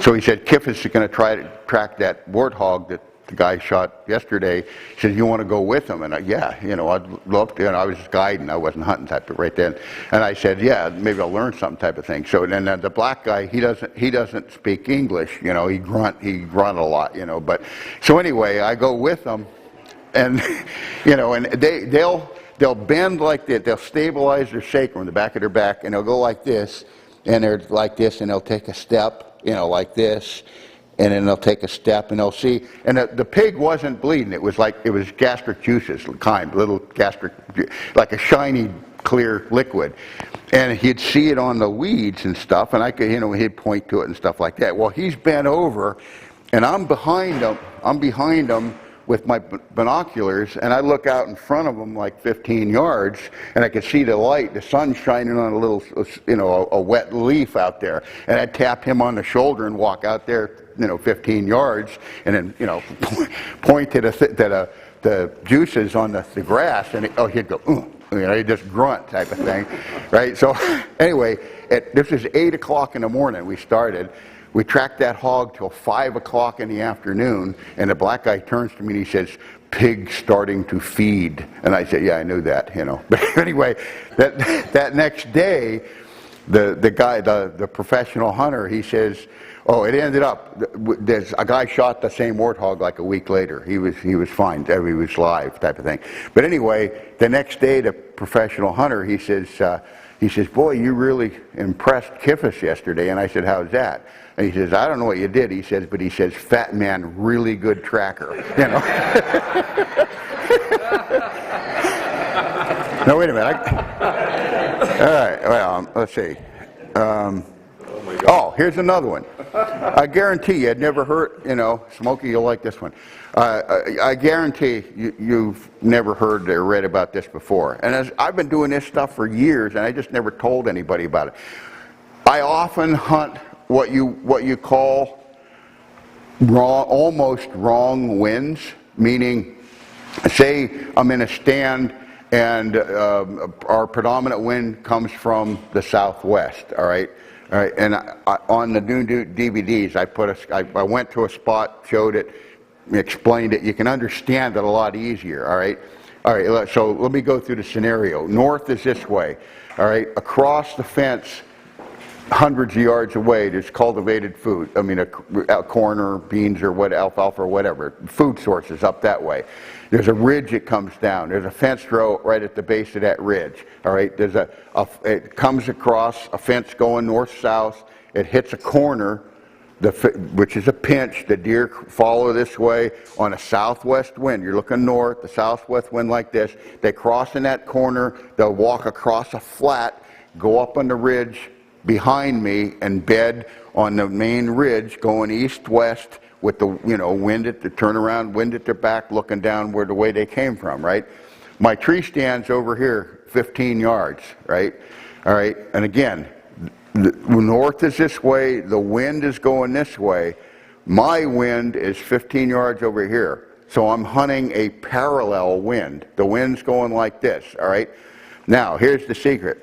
So he said, Kiffis is going to try to track that warthog that the guy shot yesterday. He said, you want to go with him? And yeah, you know, I'd love to. And I was guiding, I wasn't hunting type of right then. And I said, yeah, maybe I'll learn some type of thing. So then the black guy, he doesn't speak English, you know, he grunt a lot, you know. But so anyway, I go with them, and you know, and they'll bend like that. They'll stabilize their sacrum in the back of their back, and they'll go like this, and they're like this, and they'll take a step, you know, like this. and then they'll take a step and they'll see, and the pig wasn't bleeding. It was gastric juices, little gastric, like a shiny, clear liquid. And he'd see it on the weeds and stuff, and I could, he'd point to it and stuff like that. Well, he's bent over, and I'm behind him with my binoculars, and I look out in front of him like 15 yards, and I could see the light, the sun shining on a little, a wet leaf out there. And I'd tap him on the shoulder and walk out there, 15 yards, and then, point to the juices on the grass, and he'd go, he'd just grunt type of thing, right? So anyway, this is 8 o'clock in the morning we started. We tracked that hog till 5 o'clock in the afternoon, and the black guy turns to me and he says, "Pig starting to feed." And I said, "Yeah, I knew that, But anyway, that next day, the guy, the professional hunter, he says, "Oh, it ended up, there's a guy shot the same warthog like a week later. He was fine. He was live type of thing." But anyway, the next day, the professional hunter, he says, "Boy, you really impressed Kiffis yesterday." And I said, "How's that?" And he says, "I don't know what you did," he says, "but he says, fat man, really good tracker." No, wait a minute. All right, well, let's see. Here's another one. I guarantee you, I'd never heard, Smokey, you'll like this one. I guarantee you've never heard or read about this before. And I've been doing this stuff for years, and I just never told anybody about it. I often hunt what you call almost wrong winds, meaning, say I'm in a stand and our predominant wind comes from the southwest, all right? All right, and on the new DVDs, I went to a spot, showed it, explained it. You can understand it a lot easier, all right? All right, so let me go through the scenario. North is this way, all right? Across the fence, hundreds of yards away, there's cultivated food. I mean, a corn or beans or alfalfa or whatever. Food sources up that way. There's a ridge that comes down. There's a fence row right at the base of that ridge. All right. It comes across a fence going north-south. It hits a corner, which is a pinch. The deer follow this way on a southwest wind. You're looking north, the southwest wind like this. They cross in that corner. They'll walk across a flat, go up on the ridge behind me and bed on the main ridge going east-west with the wind at the turnaround, wind at their back, looking down the way they came from, right? My tree stand's over here 15 yards, right? All right, and again, the north is this way, the wind is going this way. My wind is 15 yards over here, so I'm hunting a parallel wind. The wind's going like this, all right? Now, here's the secret.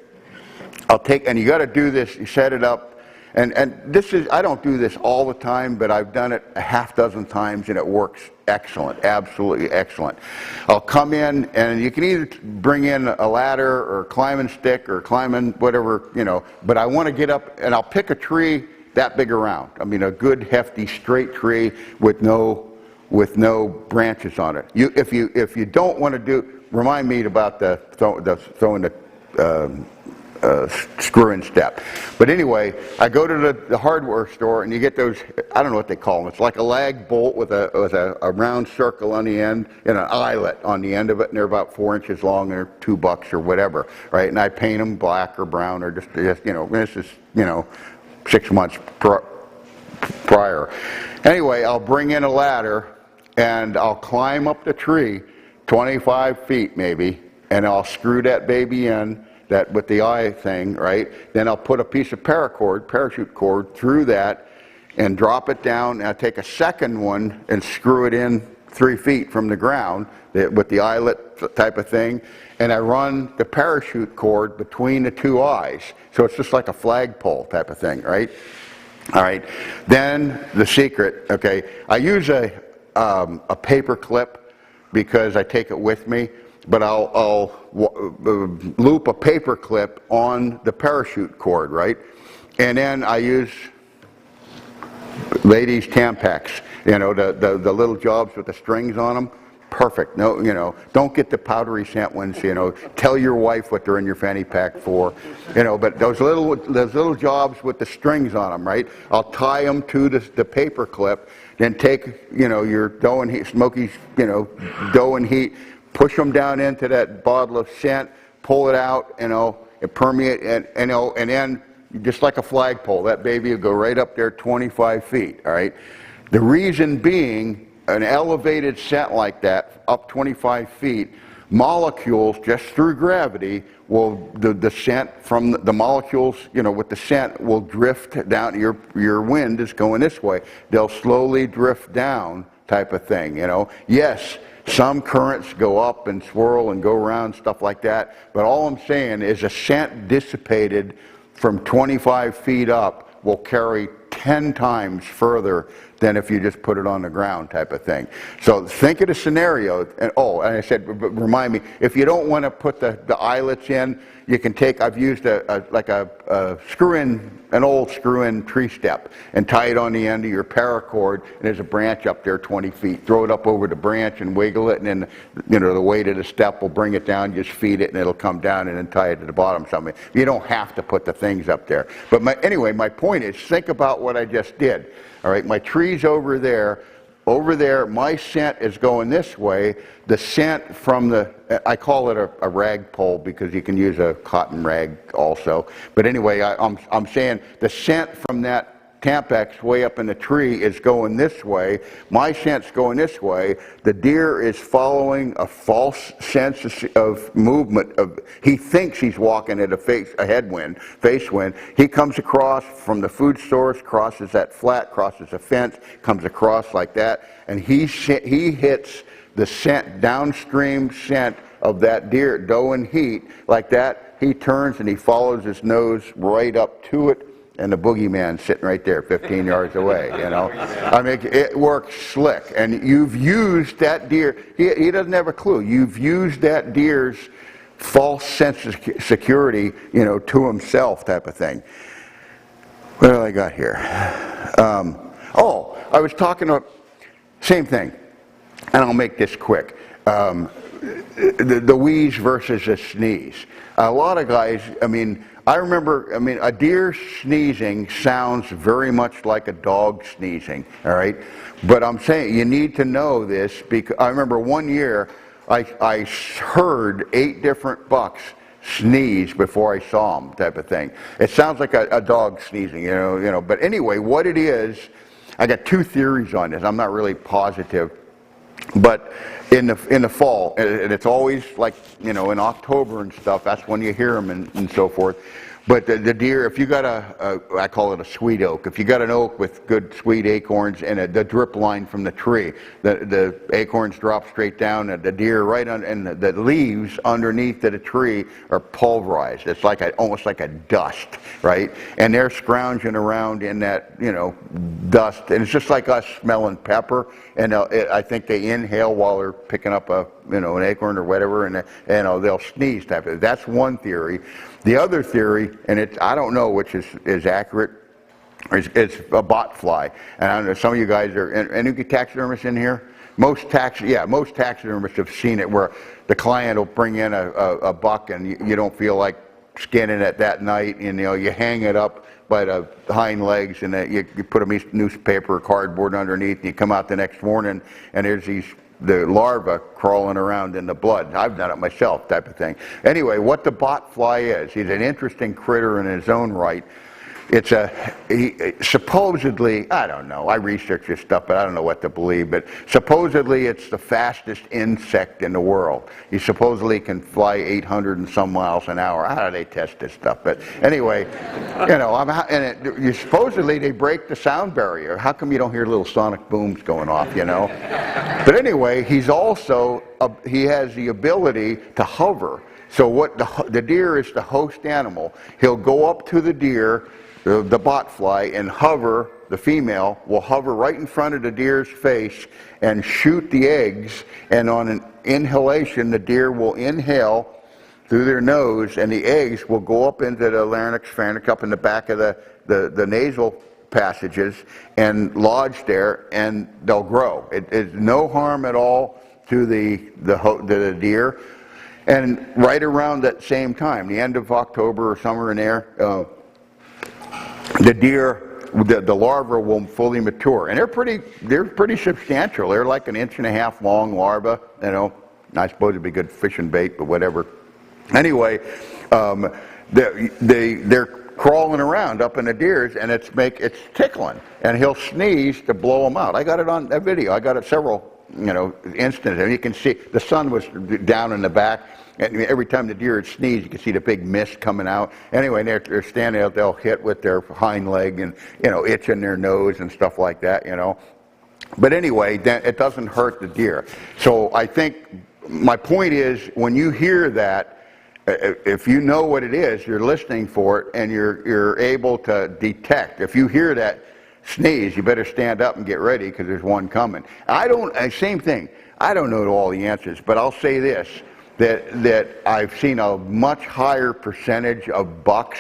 And you got to do this, you set it up, and this is, I don't do this all the time, but I've done it a half dozen times and it works excellent, absolutely excellent. I'll come in and you can either bring in a ladder or climbing stick or climbing whatever, but I want to get up and I'll pick a tree that big around. I mean, a good hefty straight tree with no branches on it. If you don't want to remind me about throwing the screw-in step. But anyway, I go to the hardware store and you get those, I don't know what they call them. It's like a lag bolt with a round circle on the end and an eyelet on the end of it, and they're about 4 inches long and they're $2 or whatever, right? And I paint them black or brown or just this is 6 months prior. Anyway, I'll bring in a ladder and I'll climb up the tree 25 feet maybe, and I'll screw that baby in, that with the eye thing, right? Then I'll put a piece of parachute cord through that and drop it down, and I'll take a second one and screw it in 3 feet from the ground with the eyelet type of thing, and I run the parachute cord between the two eyes. So it's just like a flagpole type of thing, right? All right. Then the secret, okay, I use a paper clip because I take it with me, but I'll loop a paper clip on the parachute cord, right? And then I use ladies' Tampax, the little jobs with the strings on them. perfect. No, don't get the powdery scent ones. Tell your wife what they're in your fanny pack for. But those little jobs with the strings on them, right? I'll tie them to the paper clip, then take your dough and heat, Smoky's dough and heat, push them down into that bottle of scent, pull it out, it permeate, and then just like a flagpole, that baby will go right up there 25 feet. All right. The reason being, an elevated scent like that, up 25 feet, molecules, just through gravity, the scent from the molecules, with the scent will drift down. Your wind is going this way. They'll slowly drift down, type of thing, Yes, some currents go up and swirl and go around, stuff like that. But all I'm saying is a scent dissipated from 25 feet up will carry 10 times further than if you just put it on the ground, type of thing. So think of the scenario, and I said, remind me, if you don't want to put the eyelets in, you can take, I've used a screw-in, an old screw-in tree step, and tie it on the end of your paracord, and there's a branch up there 20 feet. Throw it up over the branch and wiggle it, and then, the weight of the step will bring it down, just feed it, and it'll come down, and then tie it to the bottom something. You don't have to put the things up there. But anyway, my point is, think about what I just did. All right, my tree's over there. Over there, my scent is going this way. The scent from I call it a rag pole because you can use a cotton rag also. But anyway, I'm saying the scent from that Tampax way up in the tree is going this way. My scent's going this way. The deer is following a false sense of movement. He thinks he's walking at a headwind, face wind. He comes across from the food source, crosses that flat, crosses a fence, comes across like that, and he hits the scent, downstream scent of that deer, doe and heat, like that. He turns and he follows his nose right up to it. And the boogeyman's sitting right there 15 yards away, I mean, it works slick. And you've used that deer, he doesn't have a clue. You've used that deer's false sense of security, to himself, type of thing. What do I got here? I was talking about, same thing, and I'll make this quick. The wheeze versus a sneeze. A lot of guys, I remember, a deer sneezing sounds very much like a dog sneezing, all right? But I'm saying you need to know this because I remember one year I heard 8 different bucks sneeze before I saw them, type of thing. It sounds like a dog sneezing, But anyway, what it is, I got 2 theories on this. I'm not really positive. But in the fall, and it's always like, in October and stuff, that's when you hear them and so forth. But the deer, if you got I call it a sweet oak, if you got an oak with good sweet acorns and the drip line from the tree, the acorns drop straight down, and the deer right on, and the leaves underneath the tree are pulverized. It's like almost like a dust, right? And they're scrounging around in that, dust, and it's just like us smelling pepper. And I think they inhale while they're picking up an acorn or whatever, and they'll sneeze type of. That's one theory. The other theory, and I don't know which is accurate, it's a bot fly. And I don't know, some of you guys are, any taxidermists in here? Most taxidermists have seen it where the client will bring in a buck and you don't feel like skinning it that night, and you hang it up by the hind legs, and you put a newspaper or cardboard underneath, and you come out the next morning and there's the larva crawling around in the blood. I've done it myself, type of thing. Anyway, what the bot fly is, he's an interesting critter in his own right. It's supposedly, I don't know, I research this stuff, but I don't know what to believe, but supposedly it's the fastest insect in the world. He supposedly can fly 800 and some miles an hour. How do they test this stuff? But anyway, supposedly they break the sound barrier. How come you don't hear little sonic booms going off, But anyway, he has the ability to hover. So what the deer is the host animal. He'll go up to the deer, the bot fly, and hover. The female will hover right in front of the deer's face and shoot the eggs, and on an inhalation the deer will inhale through their nose, and the eggs will go up into the larynx, pharynx, up in the back of the nasal passages and lodge there, and they'll grow. It's no harm at all. to the deer. And right around that same time, the end of October or somewhere in there, the deer, the larvae will fully mature, and they're pretty substantial. They're like 1.5 inch long larvae. You know, I suppose it'd be good fishing bait, but whatever. Anyway, they're crawling around up in the deers, and it's tickling, and he'll sneeze to blow them out. I got it on a video. I got it several instances, and you can see the sun was down in the back. And every time the deer would sneeze, you could see the big mist coming out. Anyway, they're standing out, they'll hit with their hind leg and, itching their nose and stuff like that, But anyway, it doesn't hurt the deer. So I think my point is, when you hear that, if you know what it is, you're listening for it, and you're able to detect. If you hear that sneeze, you better stand up and get ready, because there's one coming. Same thing. I don't know all the answers, but I'll say this. That I've seen a much higher percentage of bucks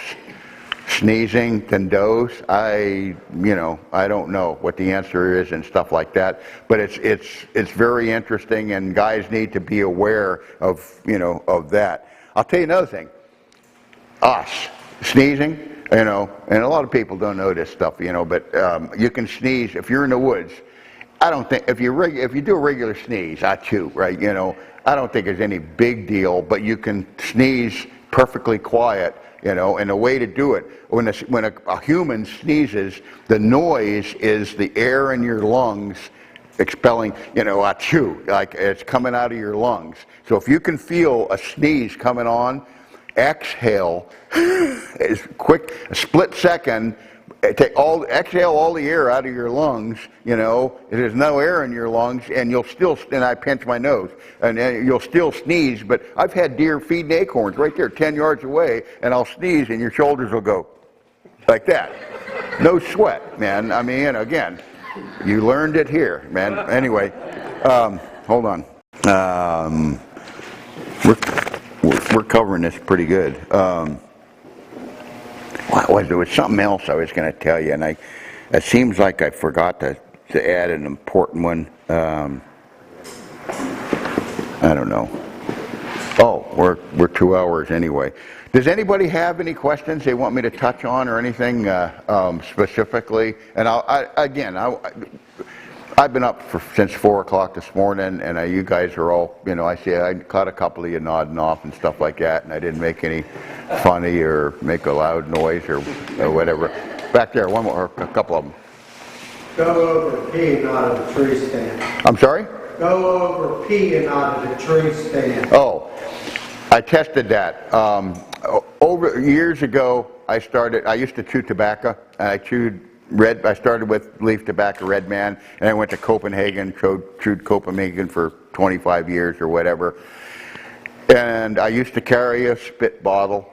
sneezing than does. I don't know what the answer is and stuff like that, but it's very interesting, and guys need to be aware of that. I'll tell you another thing. Us sneezing, and a lot of people don't know this stuff, but you can sneeze if you're in the woods. I don't think if you do a regular sneeze, achoo, right? I don't think it's any big deal, but you can sneeze perfectly quiet, and the way to do it, when a human sneezes, the noise is the air in your lungs expelling, achoo, like it's coming out of your lungs. So if you can feel a sneeze coming on, exhale, is quick, a split second. Exhale all the air out of your lungs, there's no air in your lungs, and and I pinch my nose, and you'll still sneeze, but I've had deer feeding acorns right there 10 yards away, and I'll sneeze, and your shoulders will go like that. No sweat, man. I mean, again, you learned it here, man. Anyway, hold on. We're covering this pretty good. There was something else I was going to tell you, and it seems like I forgot to add an important one. I don't know. Oh, we're 2 hours anyway. Does anybody have any questions they want me to touch on or anything specifically? And I've been up since 4 o'clock this morning, and you guys are all, I caught a couple of you nodding off and stuff like that, and I didn't make any funny or make a loud noise or whatever. Back there, one more, a couple of them. Go over, pee, and not at the tree stand. I'm sorry? Go over, pee, and not at the tree stand. Oh, I tested that. Over years ago, I used to chew tobacco, and I started with leaf tobacco, Red Man, and I went to Copenhagen, chewed Copenhagen for 25 years or whatever. And I used to carry a spit bottle,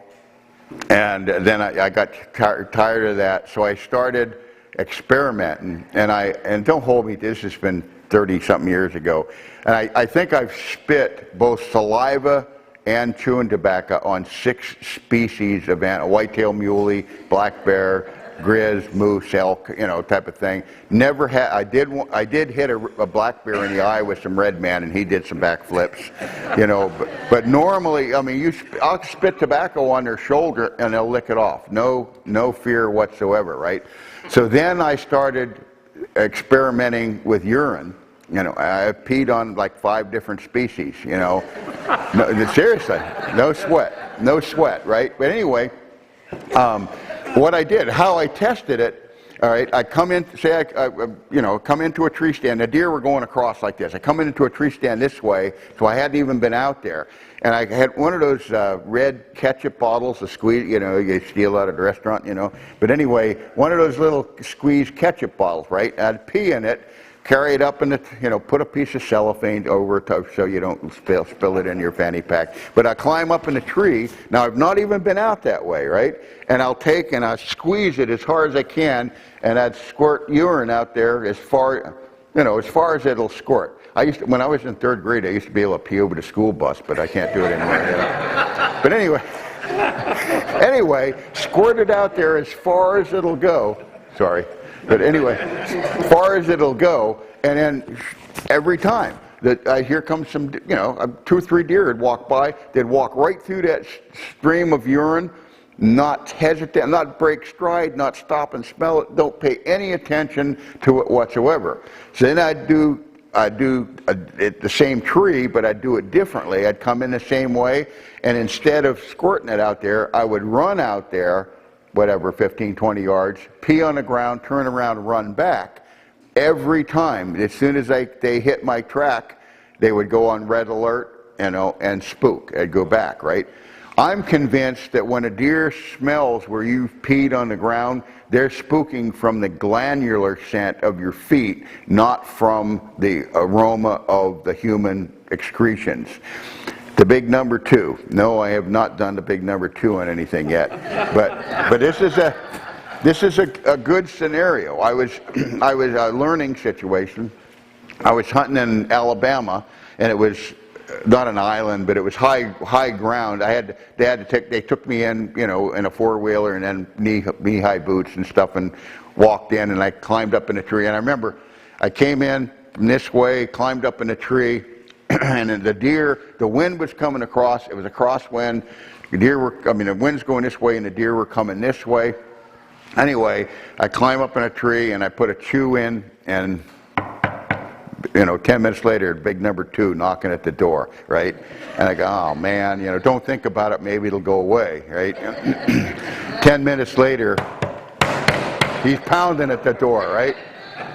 and then I got tired of that, so I started experimenting. And don't hold me, this has been 30-something years ago. And I think I've spit both saliva and chewing tobacco on 6 species of animal: white-tailed muley, black bear, grizz, moose, elk, type of thing. Never had. I did hit a black bear in the eye with some Red Man, and he did some backflips, But normally, I mean, I'll spit tobacco on their shoulder, and they'll lick it off. No fear whatsoever, right? So then I started experimenting with urine. I peed on like 5 different species. No, seriously, no sweat, right? But anyway. What I did, how I tested it, all right, I come in, come into a tree stand. The deer were going across like this. I come into a tree stand this way, so I hadn't even been out there. And I had one of those red ketchup bottles, the squeeze, you steal out at a restaurant, But anyway, one of those little squeezed ketchup bottles, right? I'd pee in it, carry it up in the, put a piece of cellophane over it so you don't spill it in your fanny pack. But I climb up in the tree. Now, I've not even been out that way, right? And I'll take and I squeeze it as hard as I can, and I'd squirt urine out there as far as it'll squirt. When I was in 3rd grade, I used to be able to pee over the school bus, but I can't do it anymore. But anyway, squirt it out there as far as it'll go. Sorry. But anyway, as far as it'll go, and then every time. here comes some, 2 or 3 deer would walk by. They'd walk right through that stream of urine, not hesitate, not break stride, not stop and smell it, don't pay any attention to it whatsoever. So then I'd do the same tree, but I'd do it differently. I'd come in the same way, and instead of squirting it out there, I would run out there, whatever, 15, 20 yards, pee on the ground, turn around, run back. Every time, as soon as they hit my track, they would go on red alert, and spook. I'd go back, right? I'm convinced that when a deer smells where you've peed on the ground, they're spooking from the glandular scent of your feet, not from the aroma of the human excretions. The big number 2. No, I have not done the big number 2 on anything yet. But this is a good scenario. I was a learning situation. I was hunting in Alabama, and it was not an island, but it was high ground. They took me in, in a 4-wheeler and then knee-high boots and stuff, and walked in, and I climbed up in a tree. And I remember I came in from this way, climbed up in a tree, and then the wind was coming across. It was a crosswind. The wind's going this way, and the deer were coming this way. Anyway, I climb up in a tree, and I put a chew in, and 10 minutes later, big number 2 knocking at the door, right? And I go, oh man, don't think about it, maybe it'll go away, right? 10 minutes later, he's pounding at the door, right?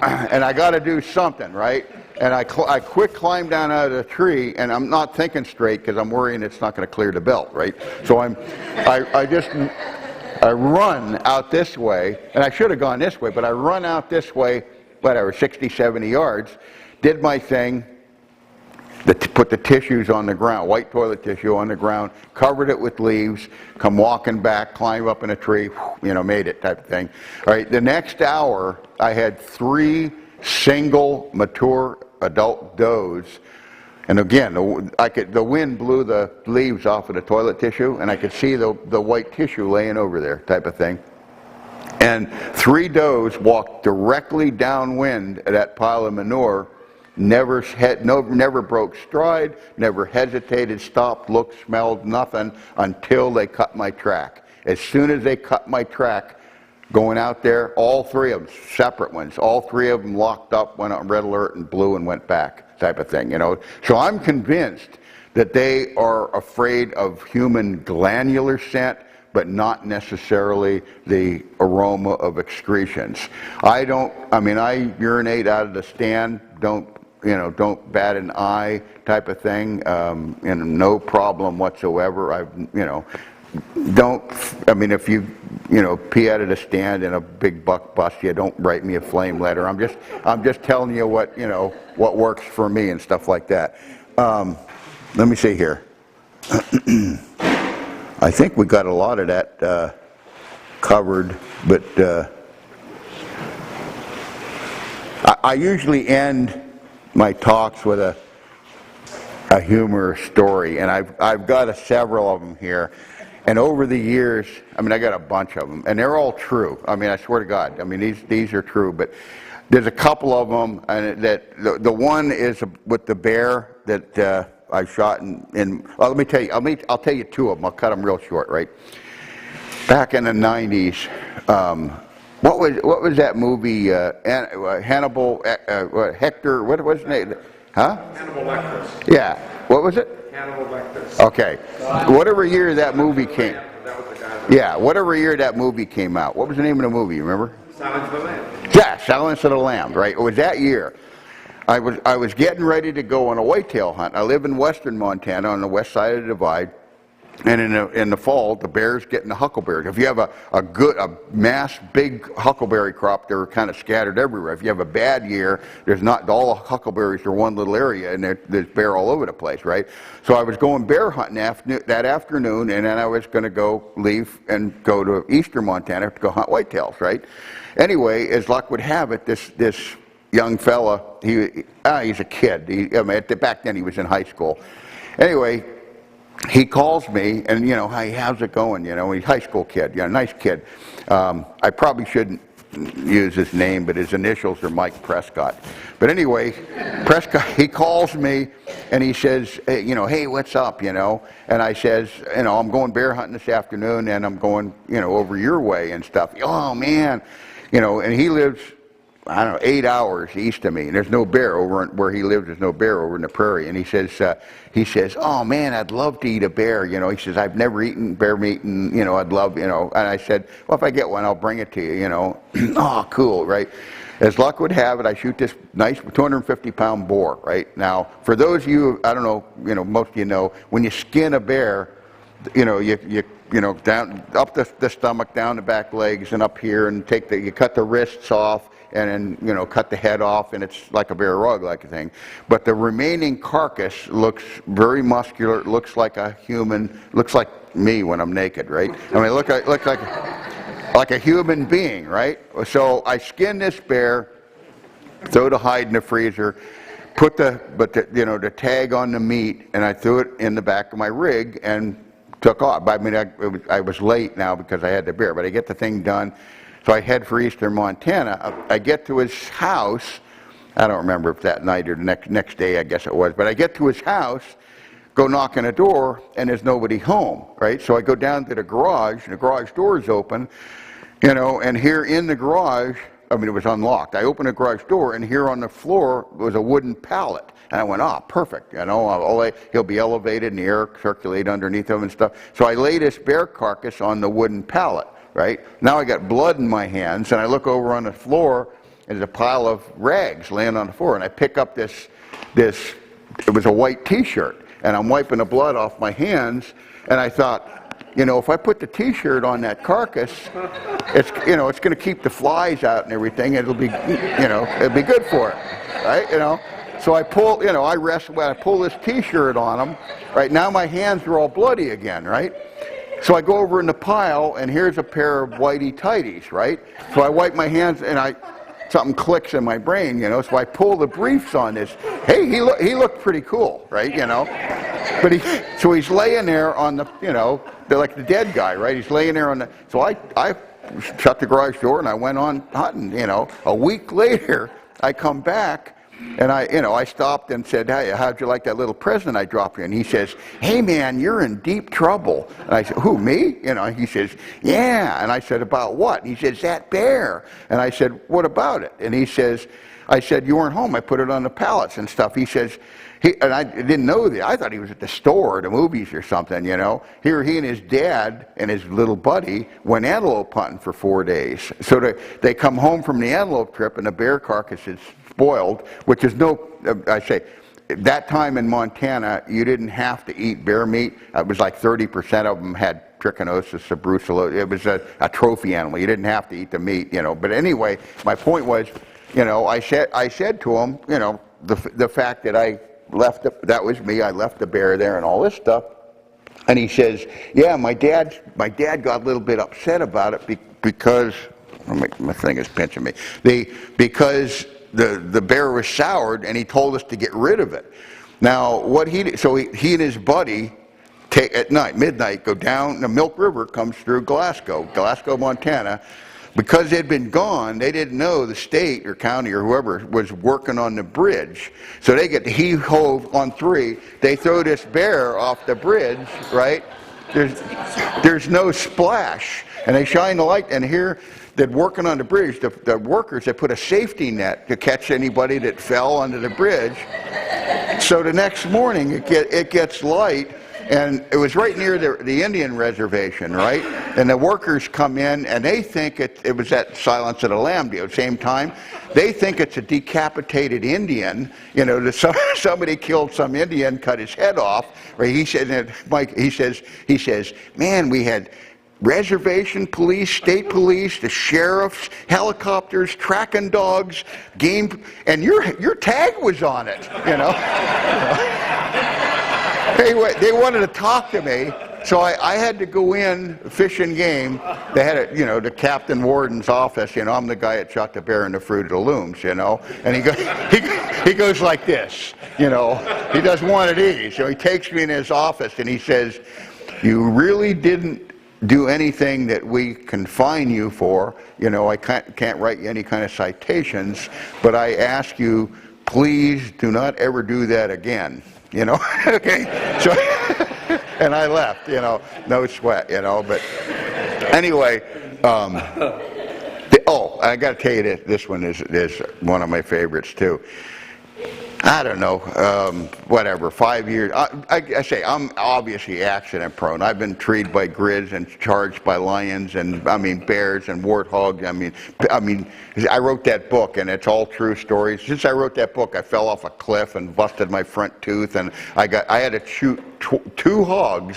And I got to do something, right? And I quick climb down out of the tree, and I'm not thinking straight because I'm worrying it's not going to clear the belt, right? So I run out this way, and I should have gone this way, but I run out this way, whatever, 60, 70 yards, did my thing, put the tissues on the ground, white toilet tissue on the ground, covered it with leaves, come walking back, climb up in a tree, made it type of thing. All right, the next hour, I had 3 single mature adult does, and again, the wind blew the leaves off of the toilet tissue, and I could see the white tissue laying over there type of thing. And 3 does walked directly downwind of that pile of manure, never broke stride, never hesitated, stopped, looked, smelled, nothing until they cut my track. As soon as they cut my track, going out there, all 3 of them, separate ones, all 3 of them locked up, went on red alert and blew and went back, type of thing, So I'm convinced that they are afraid of human glandular scent, but not necessarily the aroma of excretions. I urinate out of the stand, don't bat an eye type of thing, and no problem whatsoever. If you pee out of the stand in a big buck bust you, don't write me a flame letter. I'm just telling you what works for me and stuff like that. Let me see here. I think we got a lot of that covered, but I usually end my talks with a humorous story, and I've got several of them here. And over the years, I got a bunch of them, and they're all true. I swear to God, these are true. But there's a couple of them, and the one is with the bear that I shot in. Well, let me tell you. I'll tell you 2 of them. I'll cut them real short, right? Back in the 90s, what was that movie? Hannibal, Hector. What was the name? Huh? Hannibal Lecter. Yeah. What was it? Hannibal Lecter. Okay. Whatever year that movie came. Yeah. Whatever year that movie came out. What was the name of the movie? You remember? Silence of the Lambs. Yeah, Silence of the Lambs. Right. It was that year. I was getting ready to go on a whitetail hunt. I live in western Montana on the west side of the divide. And in the fall, the bears get in the huckleberries. If you have a mass big huckleberry crop, they're kind of scattered everywhere. If you have a bad year, there's not all the huckleberries are one little area, and there's bear all over the place, right? So I was going bear hunting that afternoon, and then I was going to leave and go to eastern Montana to go hunt whitetails, right? Anyway, as luck would have it, this young fella, he's a kid. Back then he was in high school. Anyway, he calls me, and hey, how's it going? He's a high school kid, nice kid. I probably shouldn't use his name, but his initials are Mike Prescott. But anyway, Prescott, he calls me and he says, hey, hey, what's up, And I says, I'm going bear hunting this afternoon and I'm going, over your way and stuff. Oh, man. And he lives, I don't know, 8 hours east of me, and there's no bear over where he lives. There's no bear over in the prairie. And he says, oh man, I'd love to eat a bear. He says, I've never eaten bear meat, and I'd love, And I said, well, if I get one, I'll bring it to you. Oh, cool, right? As luck would have it, I shoot this nice 250-pound boar. Right now, for those of you, I don't know, most of you know, when you skin a bear, you down up the stomach, down the back legs, and up here, and you cut the wrists off. And then, cut the head off, and it's like a bear rug, like a thing. But the remaining carcass looks very muscular. It looks like a human. Looks like me when I'm naked, right? I mean, it looks like a human being, right? So I skin this bear, throw the hide in the freezer, put the tag on the meat, and I threw it in the back of my rig and took off. I mean, I was late now because I had the bear, but I get the thing done. So I head for eastern Montana. I get to his house. I don't remember if that night or the next day, I guess it was. But I get to his house, go knock on the door, and there's nobody home, right? So I go down to the garage, and the garage door is open, and here in the garage, it was unlocked. I open the garage door, and here on the floor was a wooden pallet. And I went, perfect. He'll be elevated, and the air circulate underneath him and stuff. So I lay this bear carcass on the wooden pallet. Right? Now I got blood in my hands, and I look over on the floor, and there's a pile of rags laying on the floor, and I pick up this, it was a white T-shirt, and I'm wiping the blood off my hands, and I thought, if I put the T-shirt on that carcass, it's going to keep the flies out and everything, and it'll be good for it, right? So I pull, I pull this T-shirt on him, right? Now my hands are all bloody again, right? So I go over in the pile, and here's a pair of whitey tighties, right? So I wipe my hands, and something clicks in my brain, So I pull the briefs on this. Hey, he looked pretty cool, right? But he's laying there on the, they're like the dead guy, right? He's laying there on the. So I shut the garage door and I went on hunting. A week later, I come back. And I stopped and said, hey, how'd you like that little present I dropped you? And he says, hey, man, you're in deep trouble. And I said, who, me? He says, yeah. And I said, about what? And he says, that bear. And I said, what about it? And he says, I said, you weren't home. I put it on the pallets and stuff. He says, and I didn't know that. I thought he was at the store or the movies or something, Here he and his dad and his little buddy went antelope hunting for 4 days. So they come home from the antelope trip, and the bear carcass is spoiled, which is that time in Montana, you didn't have to eat bear meat. It was like 30% of them had trichinosis, brucellosis. It was a trophy animal. You didn't have to eat the meat, But anyway, my point was, I said to him, the fact that I left, that was me, I left the bear there and all this stuff. And he says, yeah, my dad got a little bit upset about it because, my thing is pinching me, because the bear was soured, and he told us to get rid of it. Now, he and his buddy at midnight, go down, the Milk River comes through Glasgow, Montana. Because they'd been gone, they didn't know the state or county or whoever was working on the bridge. So they get to heave-ho on 3. They throw this bear off the bridge, right? There's no splash. And they shine the light, and here, they're working on the bridge. The workers, they put a safety net to catch anybody that fell under the bridge. So the next morning, it gets light, and it was right near the Indian reservation, right? And the workers come in, and they think it was at Silence of the Lamb Day. At the same time, they think it's a decapitated Indian. Somebody killed some Indian, cut his head off. Right? He said, Mike, he says, man, we had reservation police, state police, the sheriffs, helicopters, tracking dogs, game, and your tag was on it, They wanted to talk to me, so I had to go in, Fish and Game. They had the Captain Warden's office. I'm the guy that shot the bear in the Fruit of the Looms, And he goes like this, He does one of these. So he takes me in his office and he says, you really didn't do anything that we can fine you for. You know, I can't write you any kind of citations, but I ask you, please do not ever do that again. You know, okay? So, and I left, you know, no sweat, you know, but anyway, I got to tell you this one is one of my favorites too. I don't know, whatever, 5 years. I say I'm obviously accident prone. I've been treed by grids and charged by lions and, bears and warthogs. I wrote that book, and it's all true stories. Since I wrote that book, I fell off a cliff and busted my front tooth, and I had to shoot two hogs,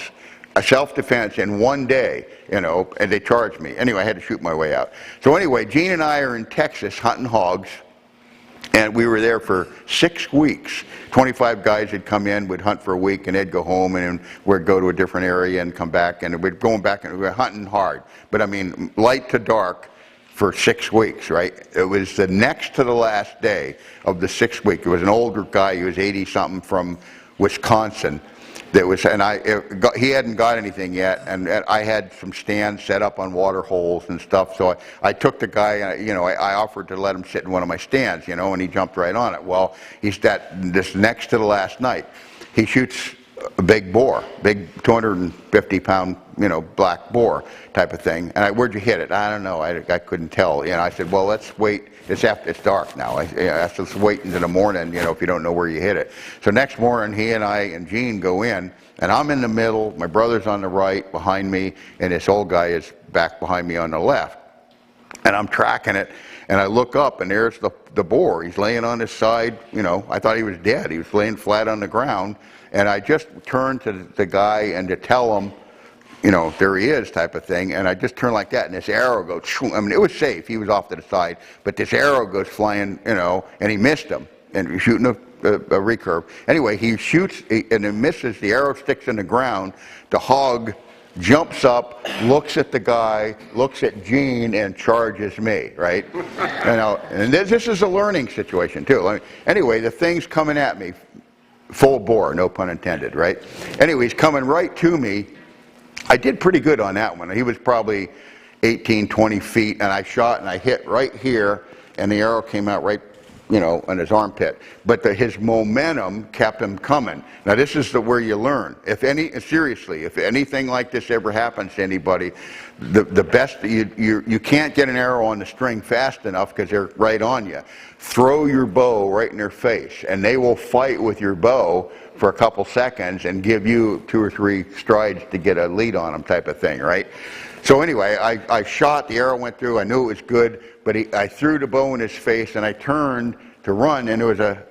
a self-defense, in one day, you know, and they charged me. Anyway, I had to shoot my way out. So anyway, Gene and I are in Texas hunting hogs. And we were there for 6 weeks. 25 guys would come in, would hunt for a week, and they'd go home, and we'd go to a different area and come back, and we'd go back, and we were hunting hard. But light to dark for 6 weeks, right? It was the next to the last day of the 6th week. It was an older guy, he was 80-something from Wisconsin. He hadn't got anything yet, and I had some stands set up on water holes and stuff, so I took the guy, you know, I offered to let him sit in one of my stands, you know, and he jumped right on it. Well, this next to the last night, he shoots a big boar, big 250-pound, you know, black boar type of thing. And where'd you hit it? I don't know, I couldn't tell. You know, I said, well, let's wait. It's dark now. Let's wait into the morning, you know, if you don't know where you hit it. So next morning, he and I and Gene go in, and I'm in the middle, my brother's on the right behind me, and this old guy is back behind me on the left. And I'm tracking it, and I look up, and there's the boar. He's laying on his side, you know, I thought he was dead. He was laying flat on the ground, and I just turned to the guy and to tell him, you know, there he is type of thing, and I just turned like that, and this arrow goes, it was safe, he was off to the side, but this arrow goes flying, you know, and he missed him, and he's shooting a recurve. Anyway, he shoots, and it misses, the arrow sticks in the ground, the hog jumps up, looks at the guy, looks at Gene, and charges me, right? You know, and this is a learning situation too. Anyway, the thing's coming at me, full bore, no pun intended, right? Anyway, he's coming right to me. I did pretty good on that one. He was probably 18, 20 feet, and I shot and I hit right here, and the arrow came out right, you know, in his armpit. But his momentum kept him coming. Now this is where you learn. Seriously, if anything like this ever happens to anybody, the best, you can't get an arrow on the string fast enough because they're right on you. Throw your bow right in their face, and they will fight with your bow for a couple seconds and give you 2 or 3 strides to get a lead on them type of thing, right? So anyway, I shot, the arrow went through, I knew it was good, but I threw the bow in his face, and I turned to run, and there was a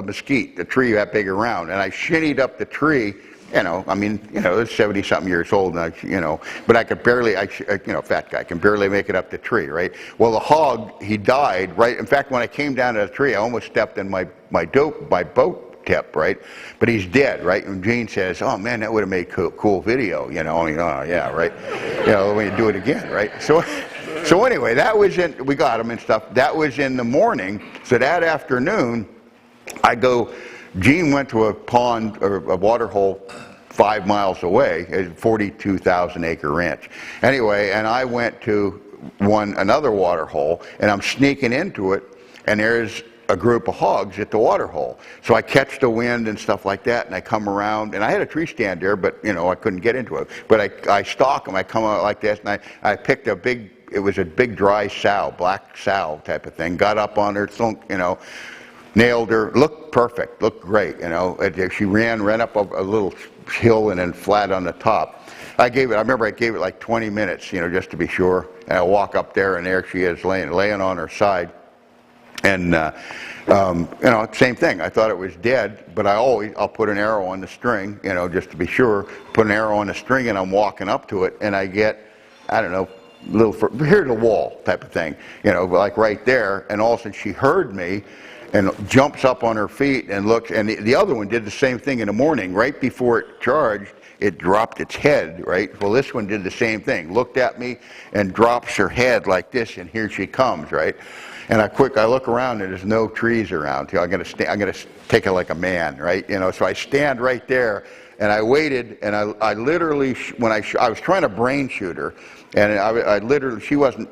mesquite, a tree that big around, and I shinnied up the tree, you know, it's 70-something years old, and but I could barely, fat guy, can barely make it up the tree, right? Well, the hog, he died, right? In fact, when I came down to the tree, I almost stepped in my boat tip, right? But he's dead, right? And Gene says, oh man, that would have made cool video, you know? Oh yeah, right? You know, when you do it again, right? So anyway, we got him and stuff. That was in the morning. So that afternoon, Gene went to a pond, or a water hole 5 miles away, a 42,000 acre ranch. Anyway, and I went to another water hole, and I'm sneaking into it, and there's a group of hogs at the water hole. So I catch the wind and stuff like that, and I come around, and I had a tree stand there, but you know, I couldn't get into it. But I stalk them, I come out like this, and I picked it was a big dry sow, black sow type of thing, got up on her, you know, nailed her, looked perfect, looked great, you know. She ran up a little hill and then flat on the top. I remember I gave it like 20 minutes, you know, just to be sure. And I walk up there, and there she is laying on her side. And, you know, same thing. I thought it was dead, but I'll put an arrow on the string, you know, just to be sure. Put an arrow on the string, and I'm walking up to it, and I get, I don't know, here's the wall type of thing, you know, like right there. And all of a sudden she heard me and jumps up on her feet and looks, and the other one did the same thing in the morning. Right before it charged, it dropped its head, right? Well, this one did the same thing, looked at me and drops her head like this, and here she comes, right? And I look around, and there's no trees around. I'm gonna take it like a man, right? You know, so I stand right there, and I waited, and I literally, when I was trying to brain shoot her, and I literally, she wasn't,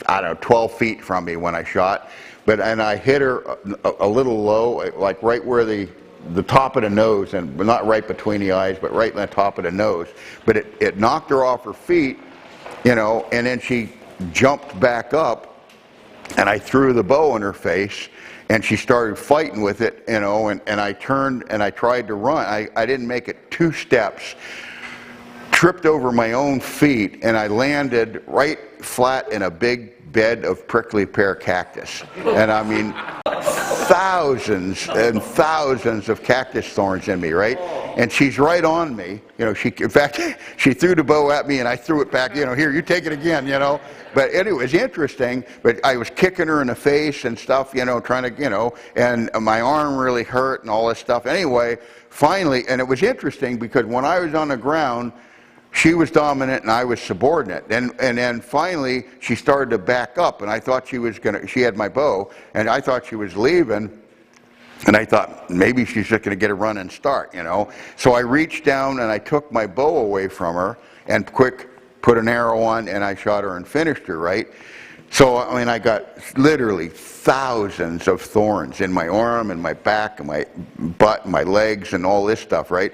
I don't know, 12 feet from me when I shot, and I hit her a little low, like right where the top of the nose, and not right between the eyes, but right in the top of the nose. But it knocked her off her feet, and then she jumped back up, and I threw the bow in her face, and she started fighting with it, and I turned and I tried to run. I didn't make it 2 steps, tripped over my own feet, and I landed right flat in a big bed of prickly pear cactus. And I mean, thousands and thousands of cactus thorns in me, right? And she's right on me. In fact, she threw the bow at me, and I threw it back. Here, you take it again. But anyway, it was interesting. But I was kicking her in the face and stuff. Trying to, and my arm really hurt and all this stuff. Anyway, finally, and it was interesting because when I was on the ground, she was dominant and I was subordinate. And then finally, she started to back up, and I thought she had my bow, and I thought she was leaving. And I thought, maybe she's just going to get a run and start, So I reached down and I took my bow away from her and put an arrow on, and I shot her and finished her, right? So, I got literally thousands of thorns in my arm and my back and my butt and my legs and all this stuff, right?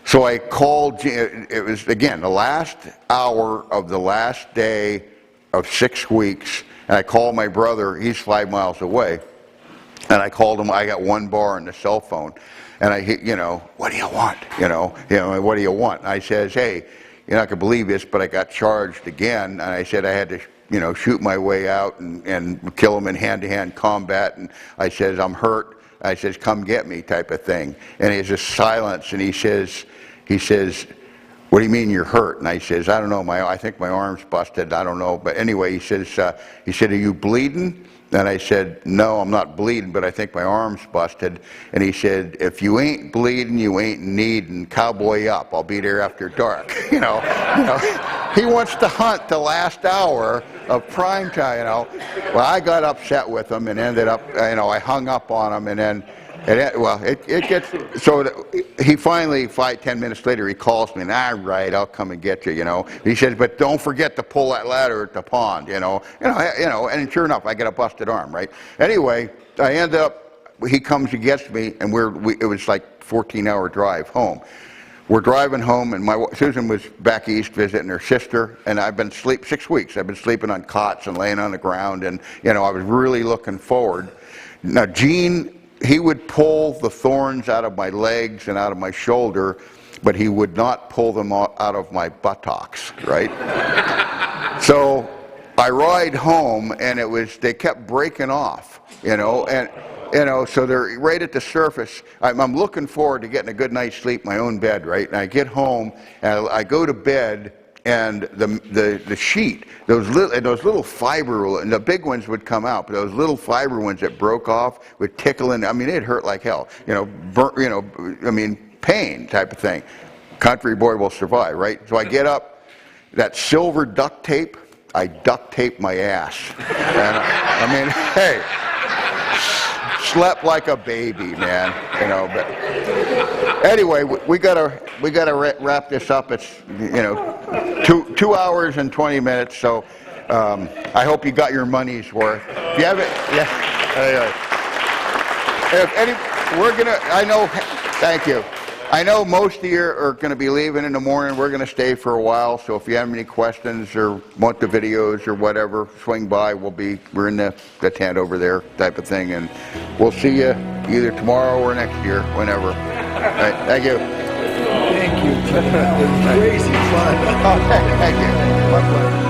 So I called, it was, again, the last hour of the last day of 6 weeks, and I called my brother, he's 5 miles away. And I called him. I got 1 bar on the cell phone, and I hit, what do you want? What do you want? And I says, hey, you're not gonna believe this, but I got charged again. And I said I had to, shoot my way out and kill him in hand-to-hand combat. And I says, I'm hurt. I says, come get me, type of thing. And he's just silence, and he says, what do you mean you're hurt? And I says, I don't know. I think my arm's busted. I don't know. But anyway, he said, are you bleeding? And I said, no, I'm not bleeding, but I think my arm's busted. And he said, if you ain't bleeding, you ain't needing. Cowboy up. I'll be there after dark. He wants to hunt the last hour of prime time. Well, I got upset with him and ended up, I hung up on him, and then. It gets so he finally 5-10 minutes later he calls me, and right, I'll come and get you. He says, but don't forget to pull that ladder at the pond, and sure enough, I get a busted arm, right? Anyway, I end up, he comes and gets me, and it was like 14-hour drive home. We're driving home, and Susan was back east visiting her sister, and I've been 6 weeks. I've been sleeping on cots and laying on the ground, and I was really looking forward. Now, Gene, he would pull the thorns out of my legs and out of my shoulder, but he would not pull them out of my buttocks, right? So I ride home, and they kept breaking off, so they're right at the surface. I'm looking forward to getting a good night's sleep in my own bed, right? And I get home, and I go to bed, and the sheet, those little fiber, and the big ones would come out, but those little fiber ones that broke off would tickle in. It hurt like hell. Pain type of thing. Country boy will survive, right? So I get up, that silver duct tape, I duct tape my ass. And hey, slept like a baby, man. But anyway, we gotta wrap this up. It's 2 hours and 20 minutes. So I hope you got your money's worth. If you haven't, yeah. Thank you. I know most of you are going to be leaving in the morning. We're going to stay for a while. So if you have any questions or want the videos or whatever, swing by. We're in the tent over there, type of thing, and we'll see you either tomorrow or next year, whenever. All right, thank you. Thank you. It was crazy fun. Thank you. My pleasure.